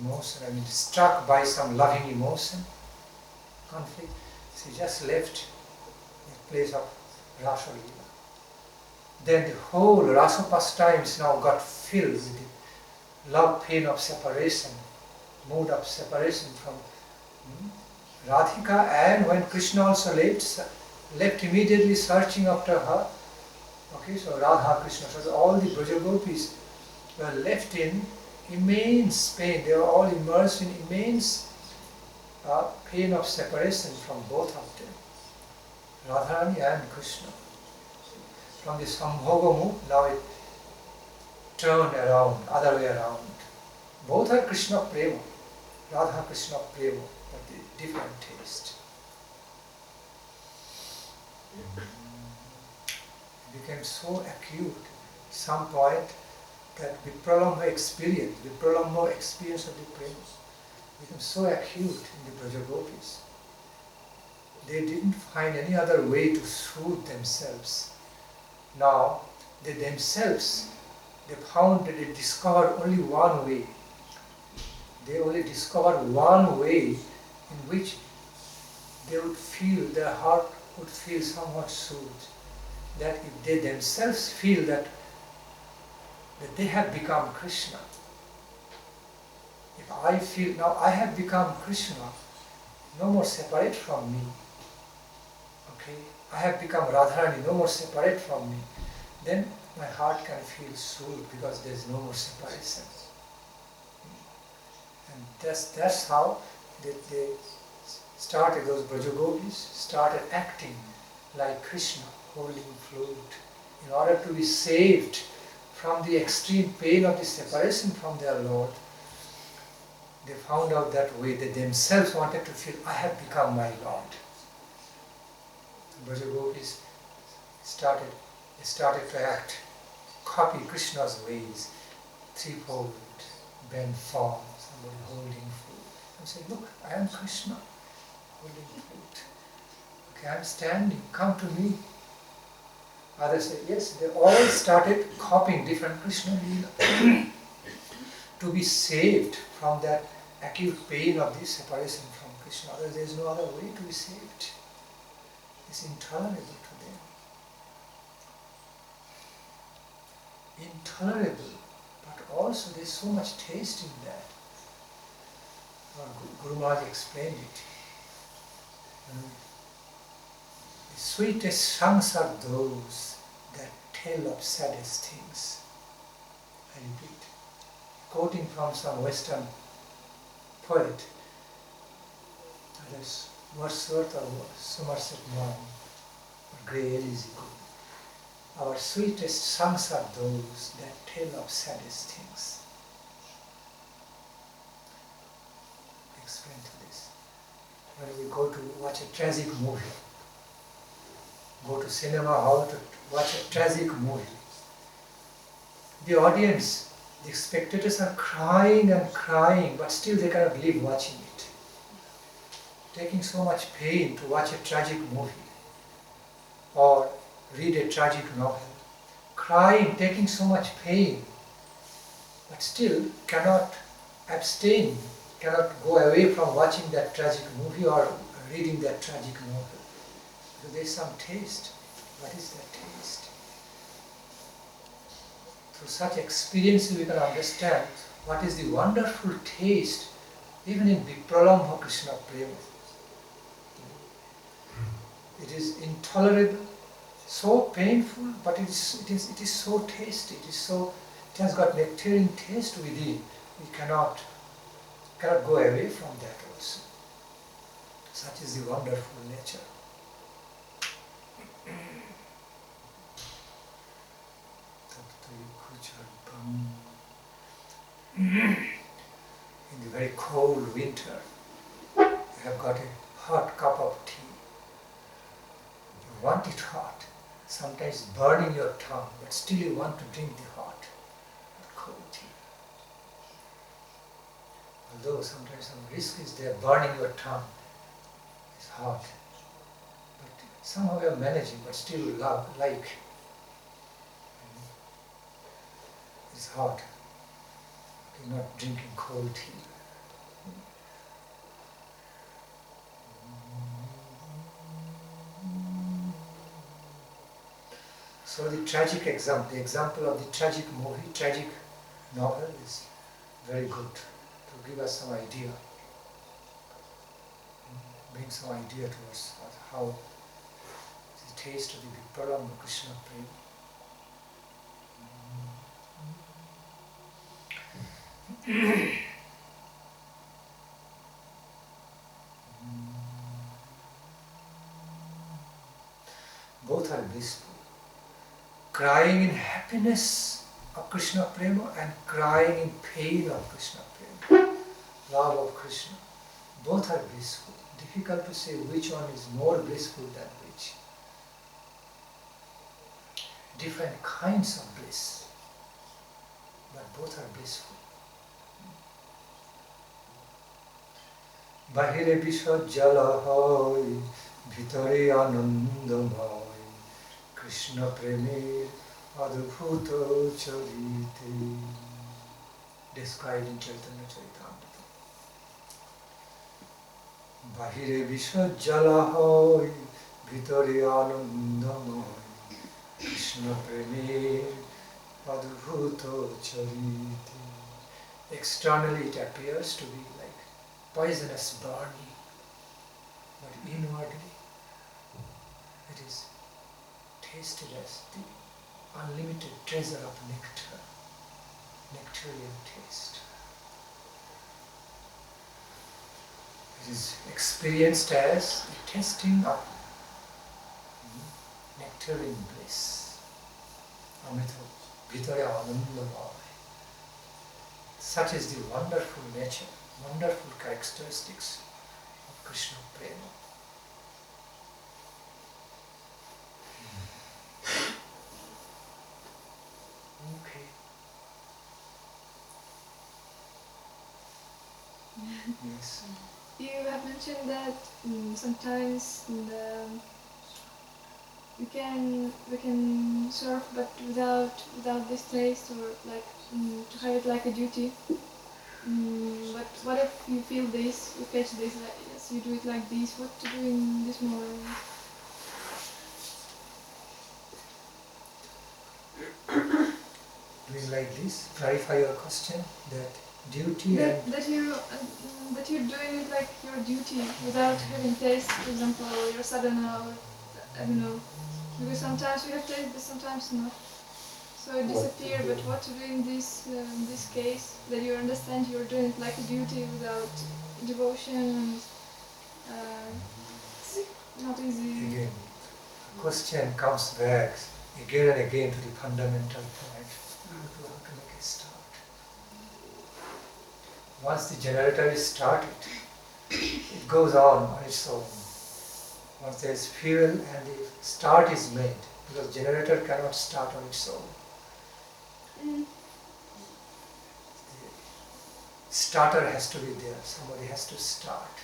emotion, struck by some loving emotion, conflict. She just left the place of Rasa Leela. Then the whole Rasa pastimes now got filled with the love pain of separation, mood of separation from Radhika, and when Krishna also left immediately searching after her. Okay, so Radha, Krishna, so all the Braja Gopis were left in immense pain. They were all immersed in immense pain of separation from both of them, Radharani and Krishna. From the Sambhoga mood, now it turned around, other way around. Both are Krishna Prema, Radha Krishna Prema, but the different taste. It became so acute at some point that Vipralambha experience of the prema became so acute in the Braja Gopis. They didn't find any other way to soothe themselves. Now, they found that they discovered only one way. They only discovered one way in which they would feel, their heart would feel somewhat soothed. That if they themselves feel that they have become Krishna. If I feel now I have become Krishna, no more separate from me. Okay, I have become Radharani, no more separate from me. Then my heart can feel soothed because there is no more separation. And that's how they started, those Braja Gopis started acting like Krishna, holding flute, in order to be saved from the extreme pain of the separation from their Lord. They found out that way. They themselves wanted to feel, I have become my Lord. The Braja Gopis started to act, copy Krishna's ways, threefold, bent form, somebody holding flute. And say, look, I am Krishna, holding flute. Okay, I am standing, come to me. Others say, yes, they all started copying different Krishna Leela to be saved from that acute pain of this separation from Krishna. Otherwise, there is no other way to be saved. It's intolerable to them. Intolerable, but also there is so much taste in that. Guru Maharaj explained it. The sweetest songs are those that tell of saddest things. I repeat, quoting from some Western poet, that is Wordsworth or Somerset Maugham, or Grey Elizabeth. Our sweetest songs are those that tell of saddest things. Explain to this. When we go to watch a tragic movie, go to cinema hall to watch a tragic movie, the audience, the spectators are crying and crying, but still they cannot leave watching it. Taking so much pain to watch a tragic movie or read a tragic novel, crying, taking so much pain, but still cannot abstain, cannot go away from watching that tragic movie or reading that tragic novel. Because there is some taste. What is that taste? Through such experiences we can understand what is the wonderful taste even in Vipralambha Krishna Prema. It is intolerable, so painful, but it is so tasty. It has got nectarine taste within. We cannot go away from that also. Such is the wonderful nature. In the very cold winter, you have got a hot cup of tea. You want it hot, sometimes burning your tongue, but still you want to drink the hot or cold tea. although sometimes some risk is there, burning your tongue is hot. But somehow you are managing, but still like. It's hot. You're not drinking cold tea. So the tragic example, the example of the tragic movie, tragic novel is very good to give us some idea, bring some idea to us of how the taste of the Vipralam Krishna Prema. Both are blissful. Crying in happiness of Krishna Prema and crying in pain of Krishna Prema. Love of Krishna. Both are blissful. Difficult to say which one is more blissful than which. Different kinds of bliss, but both are blissful. বাহিরে বিষজ্জ্বালা হয়, ভিতরে আনন্দময়, কৃষ্ণ প্রেমের অদ্ভুত চরিতে. Described in Chaitanya Charitamrita. বাহিরে বিষজ্জ্বালা হয়, ভিতরে আনন্দময়, কৃষ্ণ প্রেমের অদ্ভুত চরিতে. Externally it appears to be like poisonous burning, but inwardly it is tasted as the unlimited treasure of nectar, nectarian taste. It is experienced as the tasting of nectarian bliss. Amrita, Bhitare Anandamaya. Such is the wonderful nature, wonderful characteristics of Krishna Prema. Okay. Yes. You have mentioned that sometimes we can surf, but without this taste, or like to have it like a duty. But what if you feel this, you catch this, like, yes, you do it like this? What to do in this moment? Doing like this, clarify your question, that duty that you're doing it like your duty without having taste, for example, or your sadhana, or I don't know. Because sometimes we have taste, but sometimes not. So it disappears. But what to do in this case? That you understand you're doing it like a duty without devotion, and not easy. Again, question comes back again and again to the fundamental point. How to make a start. Once the generator is started, it goes on its own. Once there is fuel and the start is made, because generator cannot start on its own. The starter has to be there, somebody has to start.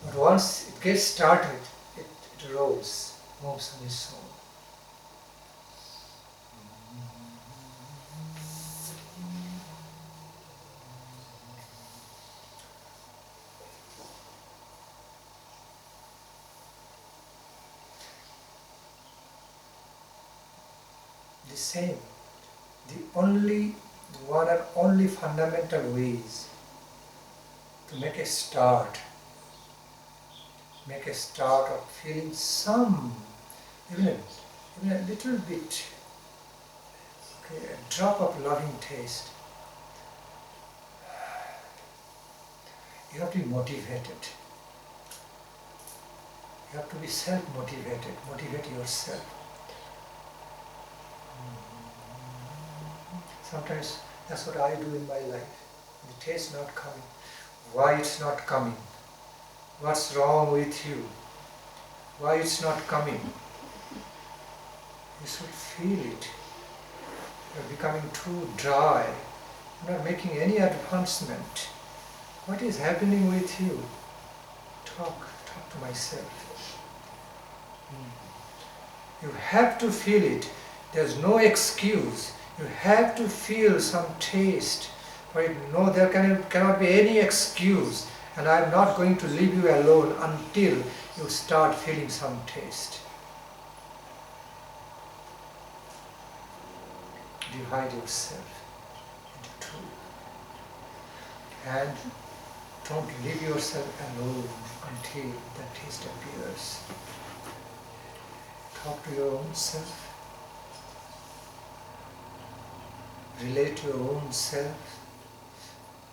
But once it gets started, it rolls, moves on its own. The same, the only one and only fundamental ways to make a start of feeling some, even a little bit, okay, a drop of loving taste. You have to be motivated. You have to be self-motivated, motivate yourself. Sometimes that's what I do in my life. The taste not coming. Why it's not coming? What's wrong with you? Why it's not coming? You should feel it. You're becoming too dry. I'm not making any advancement. What is happening with you? Talk to myself. You have to feel it. There's no excuse. You have to feel some taste. Right? No, there cannot be any excuse. And I'm not going to leave you alone until you start feeling some taste. Divide yourself into two. And don't leave yourself alone until that taste appears. Talk to your own self. Relate to your own self.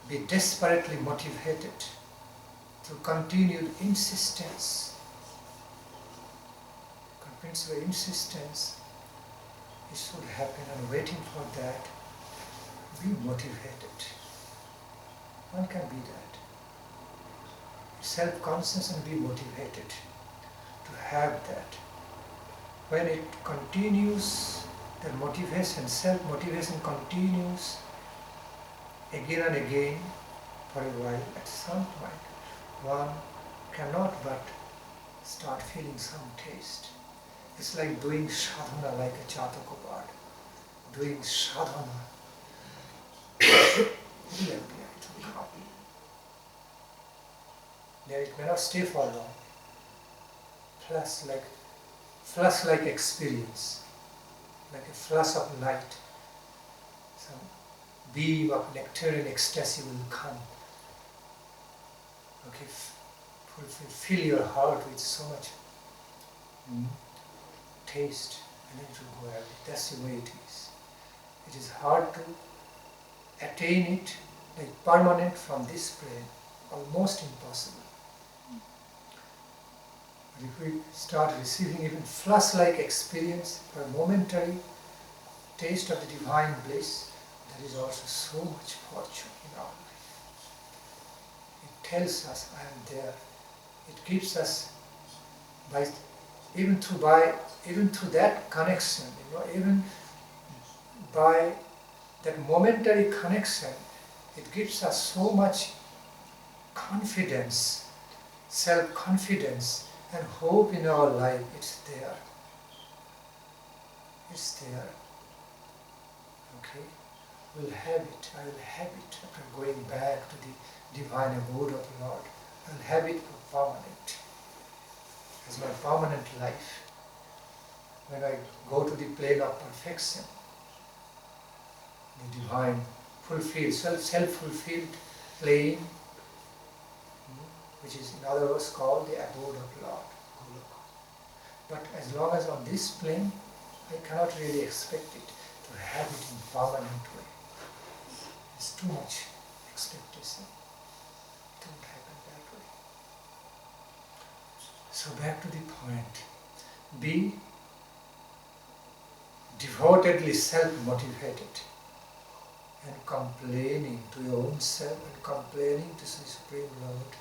Be desperately motivated through continued insistence. Convince your insistence. It should happen, and waiting for that, be motivated. One can be that. Self-conscious and be motivated to have that. When it continues, the motivation, self-motivation continues again and again for a while, at some point, one cannot but start feeling some taste. It's like doing sadhana like a Chatakopad. Doing sadhana. It will come. There it may not stay for long. Flash-like experience. Like a flash of light. Some beam of nectarian ecstasy will come. Okay, fill your heart with so much taste, and then it will go away. That's the way it is. It is hard to attain it like permanent from this plane, almost impossible. But if we start receiving even flash-like experience or momentary taste of the divine bliss, there is also so much fortune in our life. It tells us, I am there. It gives us, even through that connection, even by that momentary connection, it gives us so much confidence, self-confidence and hope in our life. It's there. It's there. Okay? We'll have it. I will have it after going back to the divine abode of the Lord. I'll have it for permanent. As my permanent life. When I go to the plane of perfection, the divine, fulfilled, self-fulfilled plane, which is in other words called the abode of Lord, Goloka. But as long as on this plane, I cannot really expect it to have it in permanent way. It's too much expectation. It won't happen that way. So back to the point. Be devotedly self-motivated and complaining to your own self and complaining to the Supreme Lord,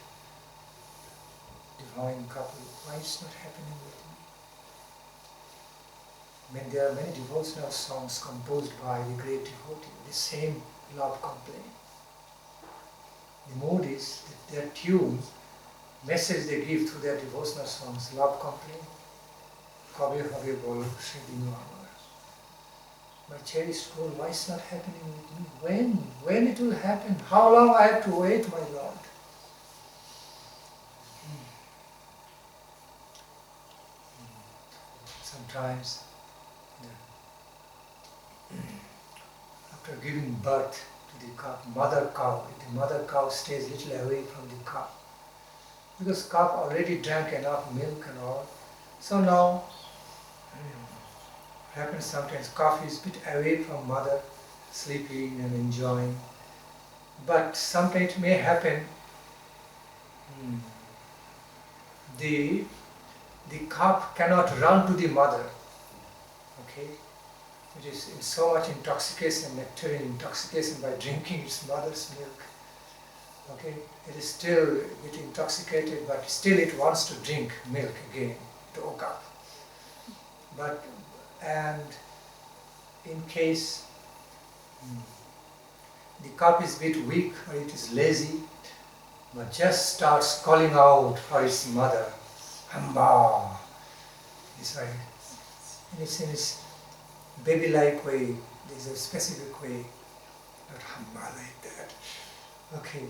divine couple, why it's not happening with me? When there are many devotional songs composed by the great devotee, the same love complaint. The mood is that their tune, message they give through their devotional songs, love complaint. Kabe habe bolo Shri Dinu Amar. My cherished goal, why it's not happening with me? When it will happen? How long I have to wait, my Lord? Sometimes, after giving birth to the mother cow, the mother cow stays a little away from the calf. Because calf already drank enough milk and all. So now, happens sometimes calf is a bit away from mother, sleeping and enjoying. But sometimes it may happen, the calf cannot run to the mother. Okay? It is in so much intoxication, nectarian intoxication by drinking its mother's milk. Okay? It is still a bit intoxicated, but still it wants to drink milk again, to woke up. And in case the calf is a bit weak or it is lazy, but just starts calling out for its mother, Hamba. It's right. And it's in its baby-like way. There's a specific way, not Hamba like that. Okay.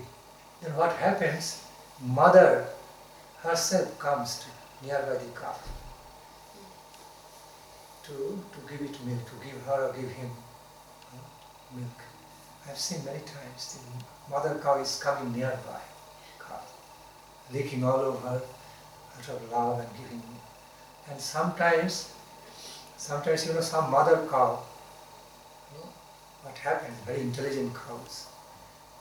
Then what happens? Mother herself comes to nearby the calf to give it milk, to give her or give him milk. I've seen many times the mother cow is coming nearby calf, licking all over out of love and giving milk. And sometimes some mother cow, what happens, very intelligent cows,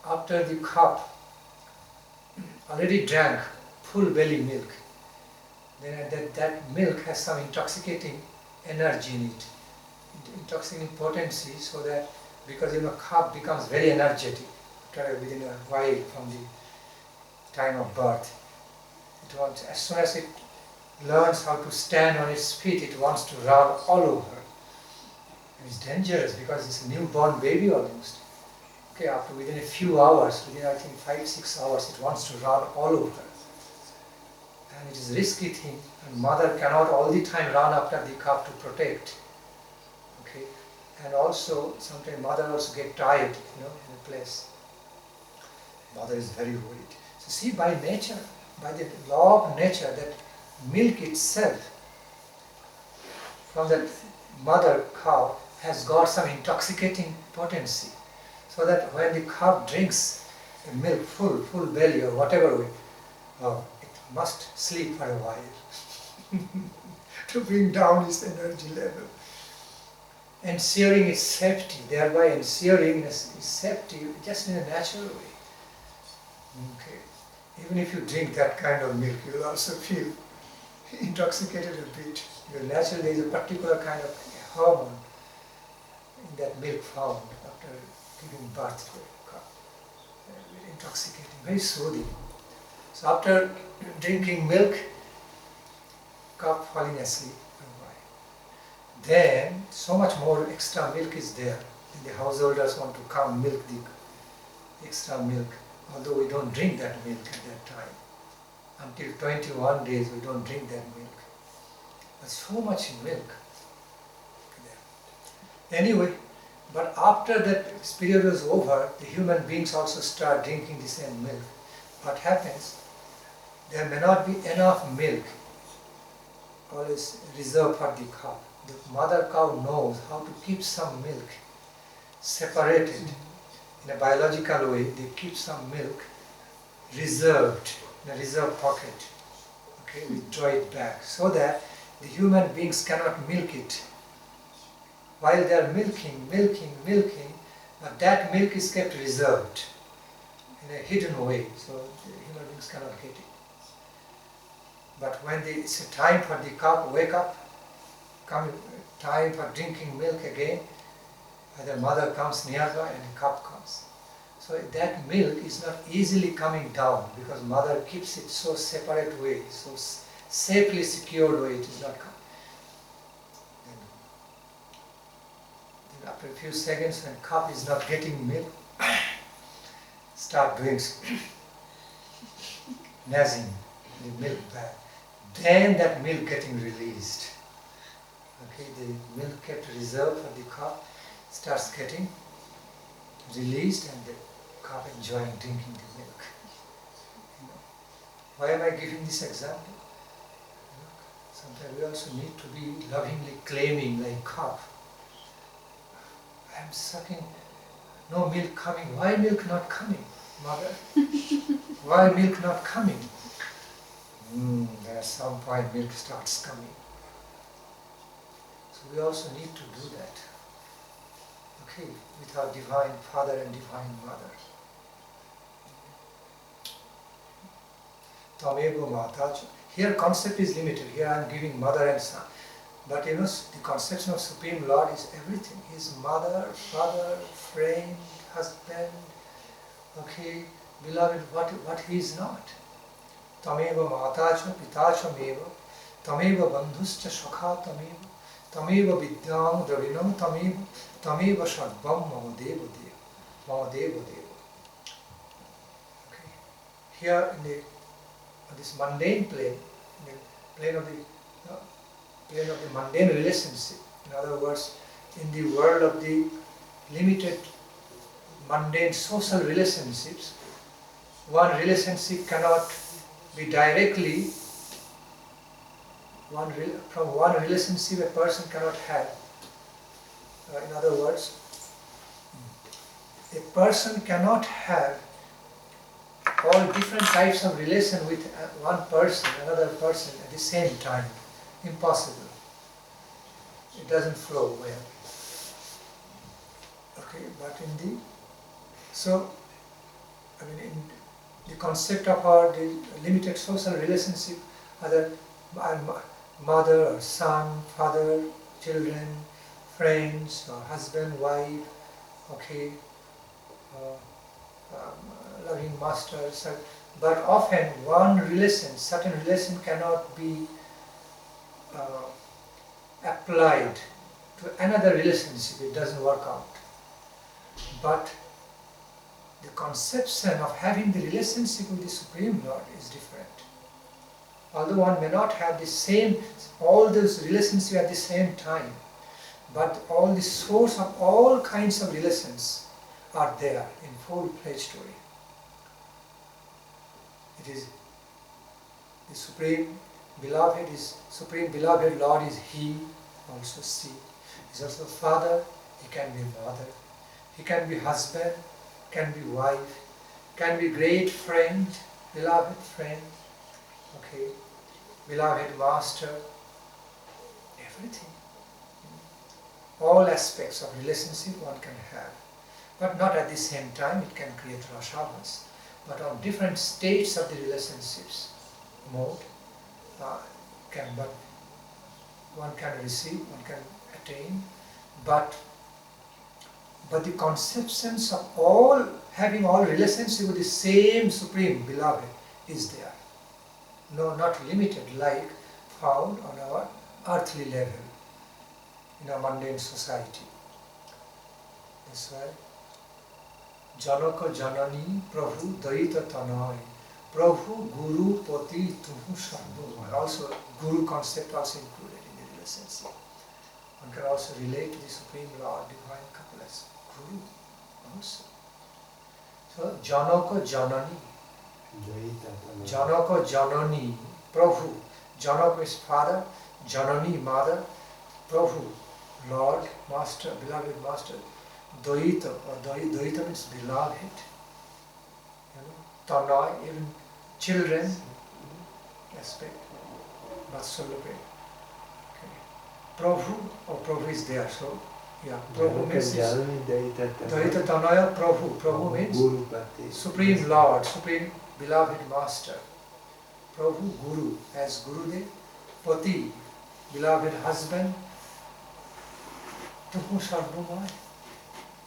after the calf already drank full belly milk, then that milk has some intoxicating energy in it, intoxicating potency, so that because calf becomes very energetic within a while from the time of birth. It wants, as soon as it learns how to stand on its feet, it wants to run all over. It's dangerous because it's a newborn baby almost. Okay, after within a few hours, within I think 5-6 hours, it wants to run all over. And it is a risky thing, and mother cannot all the time run after the calf to protect. Okay, and also sometimes mother also get tired, in a place. Mother is very worried. So see, by nature, by the law of nature, that milk itself from that mother cow has got some intoxicating potency, so that when the calf drinks the milk full belly or whatever way, it must sleep for a while to bring down its energy level, ensuring its safety, thereby ensuring its safety just in a natural way. Okay. Even if you drink that kind of milk, you will also feel intoxicated a bit. Because naturally there is a particular kind of hormone in that milk found after giving birth to a calf. Very intoxicating, very soothing. So after drinking milk, calf falling asleep for a while. Then so much more extra milk is there. And the householders want to come milk the extra milk. Although we don't drink that milk at that time. Until 21 days we don't drink that milk. But so much milk. Anyway, but after that period is over, the human beings also start drinking the same milk. What happens? There may not be enough milk always reserved for the cow. The mother cow knows how to keep some milk separated. In a biological way, they keep some milk reserved, in a reserve pocket. Okay, withdraw it back, so that the human beings cannot milk it. While they are milking, but that milk is kept reserved in a hidden way, so the human beings cannot get it. But when it's a time for the cow to wake up, time for drinking milk again, the mother comes nearby and the calf comes. So that milk is not easily coming down because mother keeps it so separate way, so safely secured way, it is not coming. Then after a few seconds, when calf is not getting milk, start doing gnashing the milk back. Then that milk getting released. Okay, the milk kept reserved for the calf starts getting released, and the calf enjoying drinking the milk. Why am I giving this example? Sometimes we also need to be lovingly claiming like calf. I am sucking, no milk coming. Why milk not coming, mother? Why milk not coming? At some point milk starts coming. So we also need to do that. Okay, with our Divine Father and Divine Mother. Tamego Matacha. Here concept is limited. Here I am giving mother and son. But the conception of Supreme Lord is everything. He is mother, father, friend, husband, okay, beloved, what he is not. Tameva Matacha, Pitacha Meva, Tameva Bandhuscha Shakha Tameva, Tameva Vidyam Dravinam Tameva, Tameva Shadvam Mamadeva Deva. Mahadeva Deva. Okay. Here in this mundane plane, in the plane of the mundane relationship, in other words, in the world of the limited mundane social relationships, one relationship cannot be directly, from one relationship a person cannot have. In other words, a person cannot have all different types of relation with one person, another person at the same time. Impossible. It doesn't flow well. Okay, but in the concept of the limited social relationship, either mother or son, father, children, friends, or husband, wife, okay, loving master, but often one relation, certain relation cannot be applied to another relationship, it doesn't work out. But the conception of having the relationship with the Supreme Lord is different. Although one may not have the same, all those relationships at the same time, but all the source of all kinds of relations are there in full-fledged way. It is the Supreme Beloved Lord is He, also she. He is also Father, He can be Mother, He can be husband, can be wife, can be great friend, beloved friend, okay, beloved master, everything. All aspects of relationship one can have, but not at the same time. It can create rashavas, but on different states of the relationships, mode, one can receive, one can attain, but the conceptions of all, having all relationship with the same Supreme Beloved is there. No, not limited like found on our earthly level, in our mundane society. That's why Janaka Janani Prabhu Daita Tanai, Prabhu Guru Pati Tuhu Sarva. Also, Guru concept also included in the relationship. One can also relate to the Supreme Lord, Divine Couple as Guru also. So, Janaka Janani, Janaka Janani, Prabhu. Janaka is father, Janani mother, Prabhu, Lord, Master, beloved Master, Daita, or Daita means beloved, Tanai, even children, aspect, Vatsalabhe. Okay. Prabhu, or Prabhu is there, so, yeah, Prabhu means Daita Tanaya, Prabhu means Supreme Lord, Supreme Beloved Master. Prabhu, Guru, as Gurudev, Pati, beloved husband, Tuhu Sarvamaya,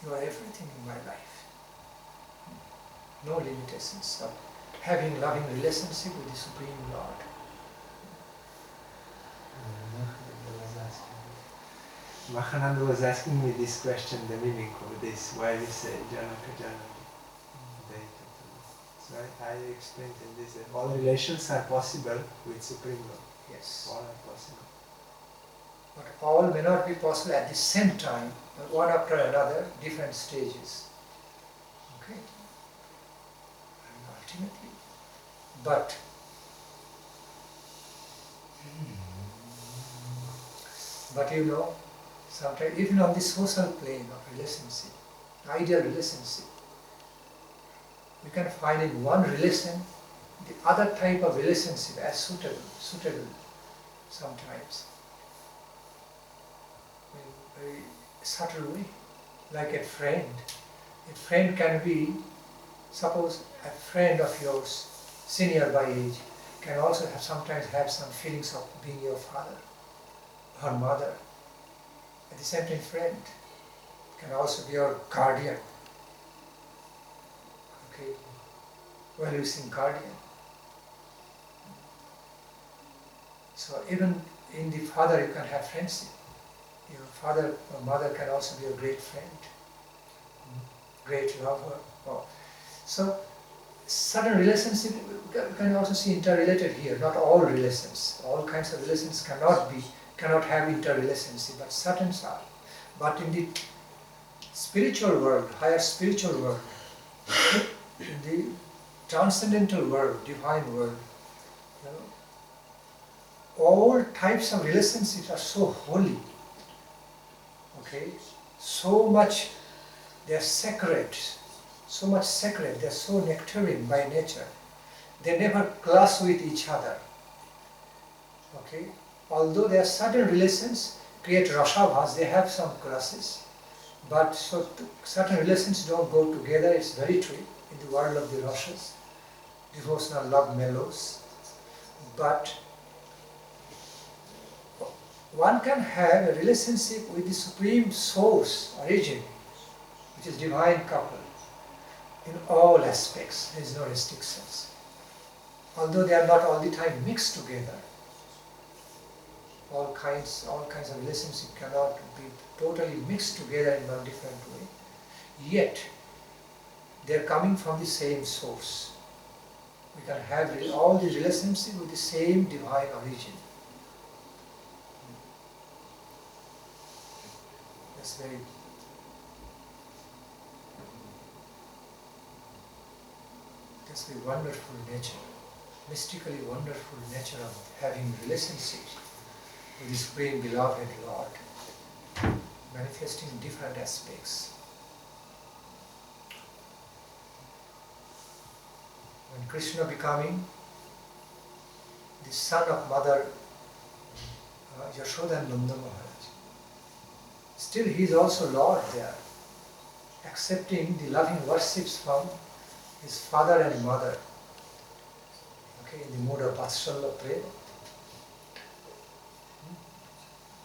you are everything in my life. No limitations of having loving relationship with the Supreme Lord. Mahananda was asking me this question, the meaning of this, why we say Janaka Janani. So I explained in this that all relations are possible with Supreme Lord. Yes. All are possible. But all may not be possible at the same time, but one after another, different stages. Okay? And ultimately, but you know, sometimes even on the social plane of relationship, ideal relationship, we can find in one relation the other type of relationship as suitable sometimes. In a very subtle way, like a friend. A friend can be, suppose a friend of yours, senior by age, can also sometimes have some feelings of being your father or mother. At the same time, friend can also be your guardian. Okay, well-wishing guardian. So even in the father you can have friendship. Your father or mother can also be a great friend. great lover. Oh. So certain relationship you can also see interrelated here. Not all relations, all kinds of relations cannot have interrelationship, but certain are. But in the spiritual world, higher spiritual world, in the transcendental world, divine world, you know, all types of relationships are so holy. Okay, so much they are sacred, so much sacred. They are so nectarine by nature. They never clash with each other. Okay, although there are certain relations create rasabhas, they have some classes, but so certain relations don't go together. It's very true in the world of the rasas, devotional love mellows. But one can have a relationship with the supreme source, origin, which is divine couple, in all aspects. There is no restrictions. Although they are not all the time mixed together, all kinds of relationships cannot be totally mixed together in one different way. Yet, they are coming from the same source. We can have all the relationships with the same divine origin. That's very wonderful nature, mystically wonderful nature of having relationships with the Supreme Beloved Lord, manifesting different aspects. When Krishna becoming the son of Mother Yashoda and Nanda Maharaj, still he is also Lord there, accepting the loving worships from his father and mother, okay, in the mood of Vatsalya Prema.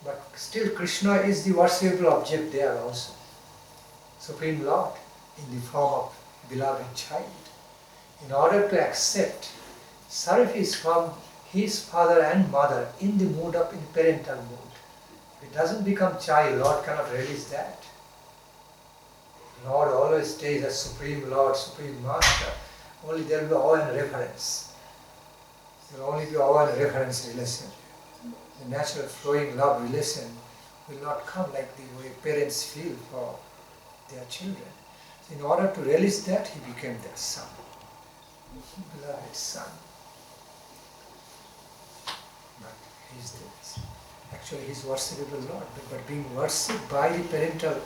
But still Krishna is the worshipable object there also, Supreme Lord, in the form of beloved child. In order to accept service from his father and mother in the mood of in parental mood, if it doesn't become child, Lord cannot release that. Lord always stays as Supreme Lord, Supreme Master. Only there will be awe and reverence. There will only be awe and reverence relation. The natural flowing love relation will not come like the way parents feel for their children. So in order to release that, he became their son, beloved son. But actually he is worshipable Lord, but being worshipped by the parental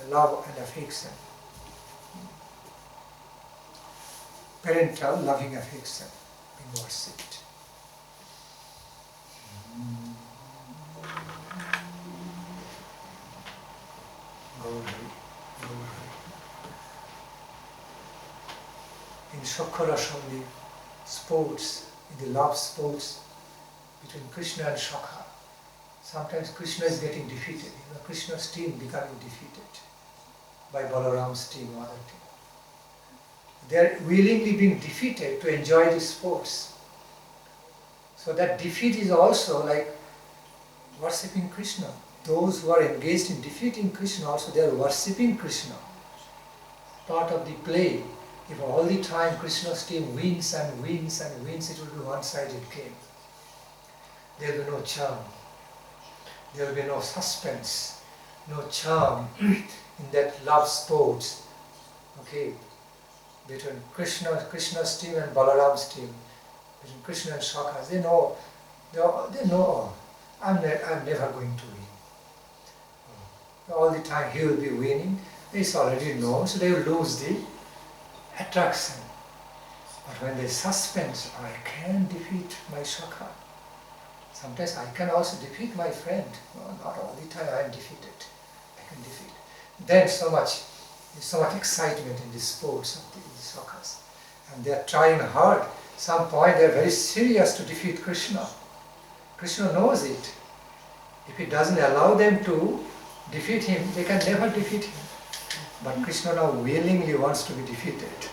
love and affection. Parental loving affection being worshipped. In Shakharasam, the sports, in the love sports between Krishna and Shakha, sometimes Krishna is getting defeated. You know, Krishna's team becoming defeated by Balaram's team or other team. They are willingly being defeated to enjoy the sports. So that defeat is also like worshipping Krishna. Those who are engaged in defeating Krishna also, they are worshipping Krishna. Part of the play. If all the time Krishna's team wins and wins and wins, it will be one-sided game. There will be no charm. There will be no suspense, no charm in that love sports. Okay, between Krishna's team and Balaram's team, between Krishna and Shakha, they know, I'm never going to win. All the time he will be winning. It's already known, so they will lose the attraction. But when there is suspense, I can defeat my Shakha. Sometimes I can also defeat my friend. No, not all the time I am defeated. I can defeat. Then so much excitement in the sports of the Shakhas. And they are trying hard. At some point they are very serious to defeat Krishna. Krishna knows it. If he doesn't allow them to defeat him, they can never defeat him. But Krishna now willingly wants to be defeated.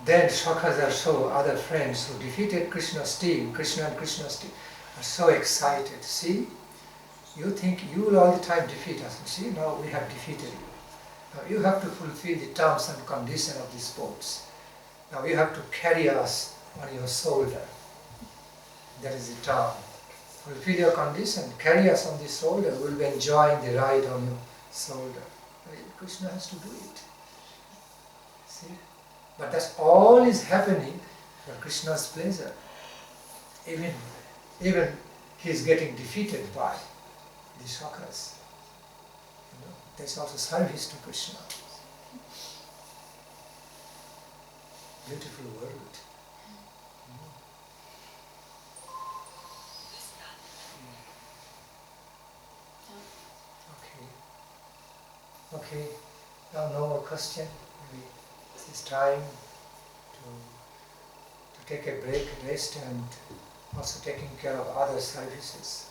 Then Shakhas are so, other friends who defeated Krishna's team, Krishna and Krishna's team, are so excited. See, you think you will all the time defeat us. See, now we have defeated you. Now you have to fulfill the terms and conditions of the sports. Now you have to carry us on your shoulder. That is the term. Fulfill your condition, carry us on the shoulder. We will be enjoying the ride on your shoulder. Krishna has to do it. See? But that's all is happening for Krishna's pleasure. Even he is getting defeated by the shakas. You know, that's also service to Krishna. Beautiful world. Okay, now no more question. Maybe it is time to take a break, rest, and also taking care of other services.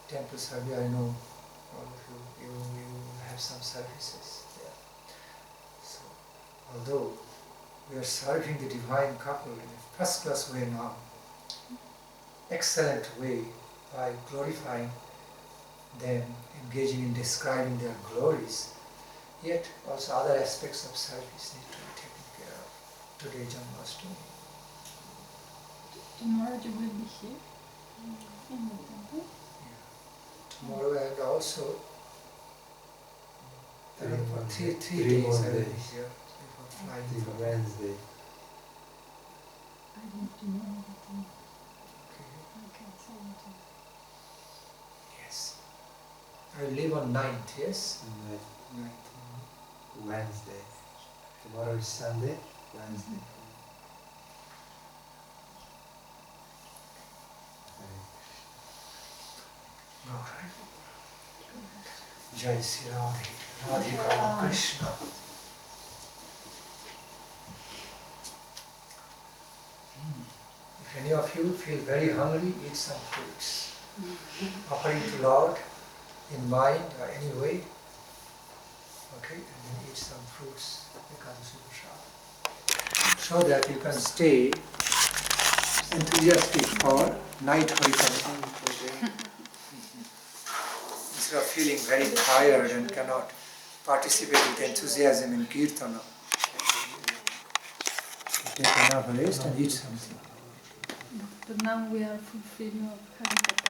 Temple service, I know all of you have some services there. So, although we are serving the divine couple in a first class way now, excellent way by glorifying them, engaging in describing their glories, yet also other aspects of service need to be taken care of. Today, Janmashtami. Tomorrow you will be here in the temple? Yeah. Tomorrow and also for three three days more I will be days. here before flying. Till Wednesday. I need to know everything. Okay. Okay, so Yes. I will leave on 9th, yes? And 9th. Wednesday. Tomorrow is Sunday. Wednesday. Alright. Jai Sri Radhe, Radhika Krishna. If any of you feel very hungry, eat some fruits. Offering to Lord in mind or any way. Okay, and then eat some fruits, so that you can stay enthusiastic for night Harikatha. Instead of feeling very tired and cannot participate with enthusiasm in Kirtana, take enough rest and eat something. but now we are fulfilling of Harikatha.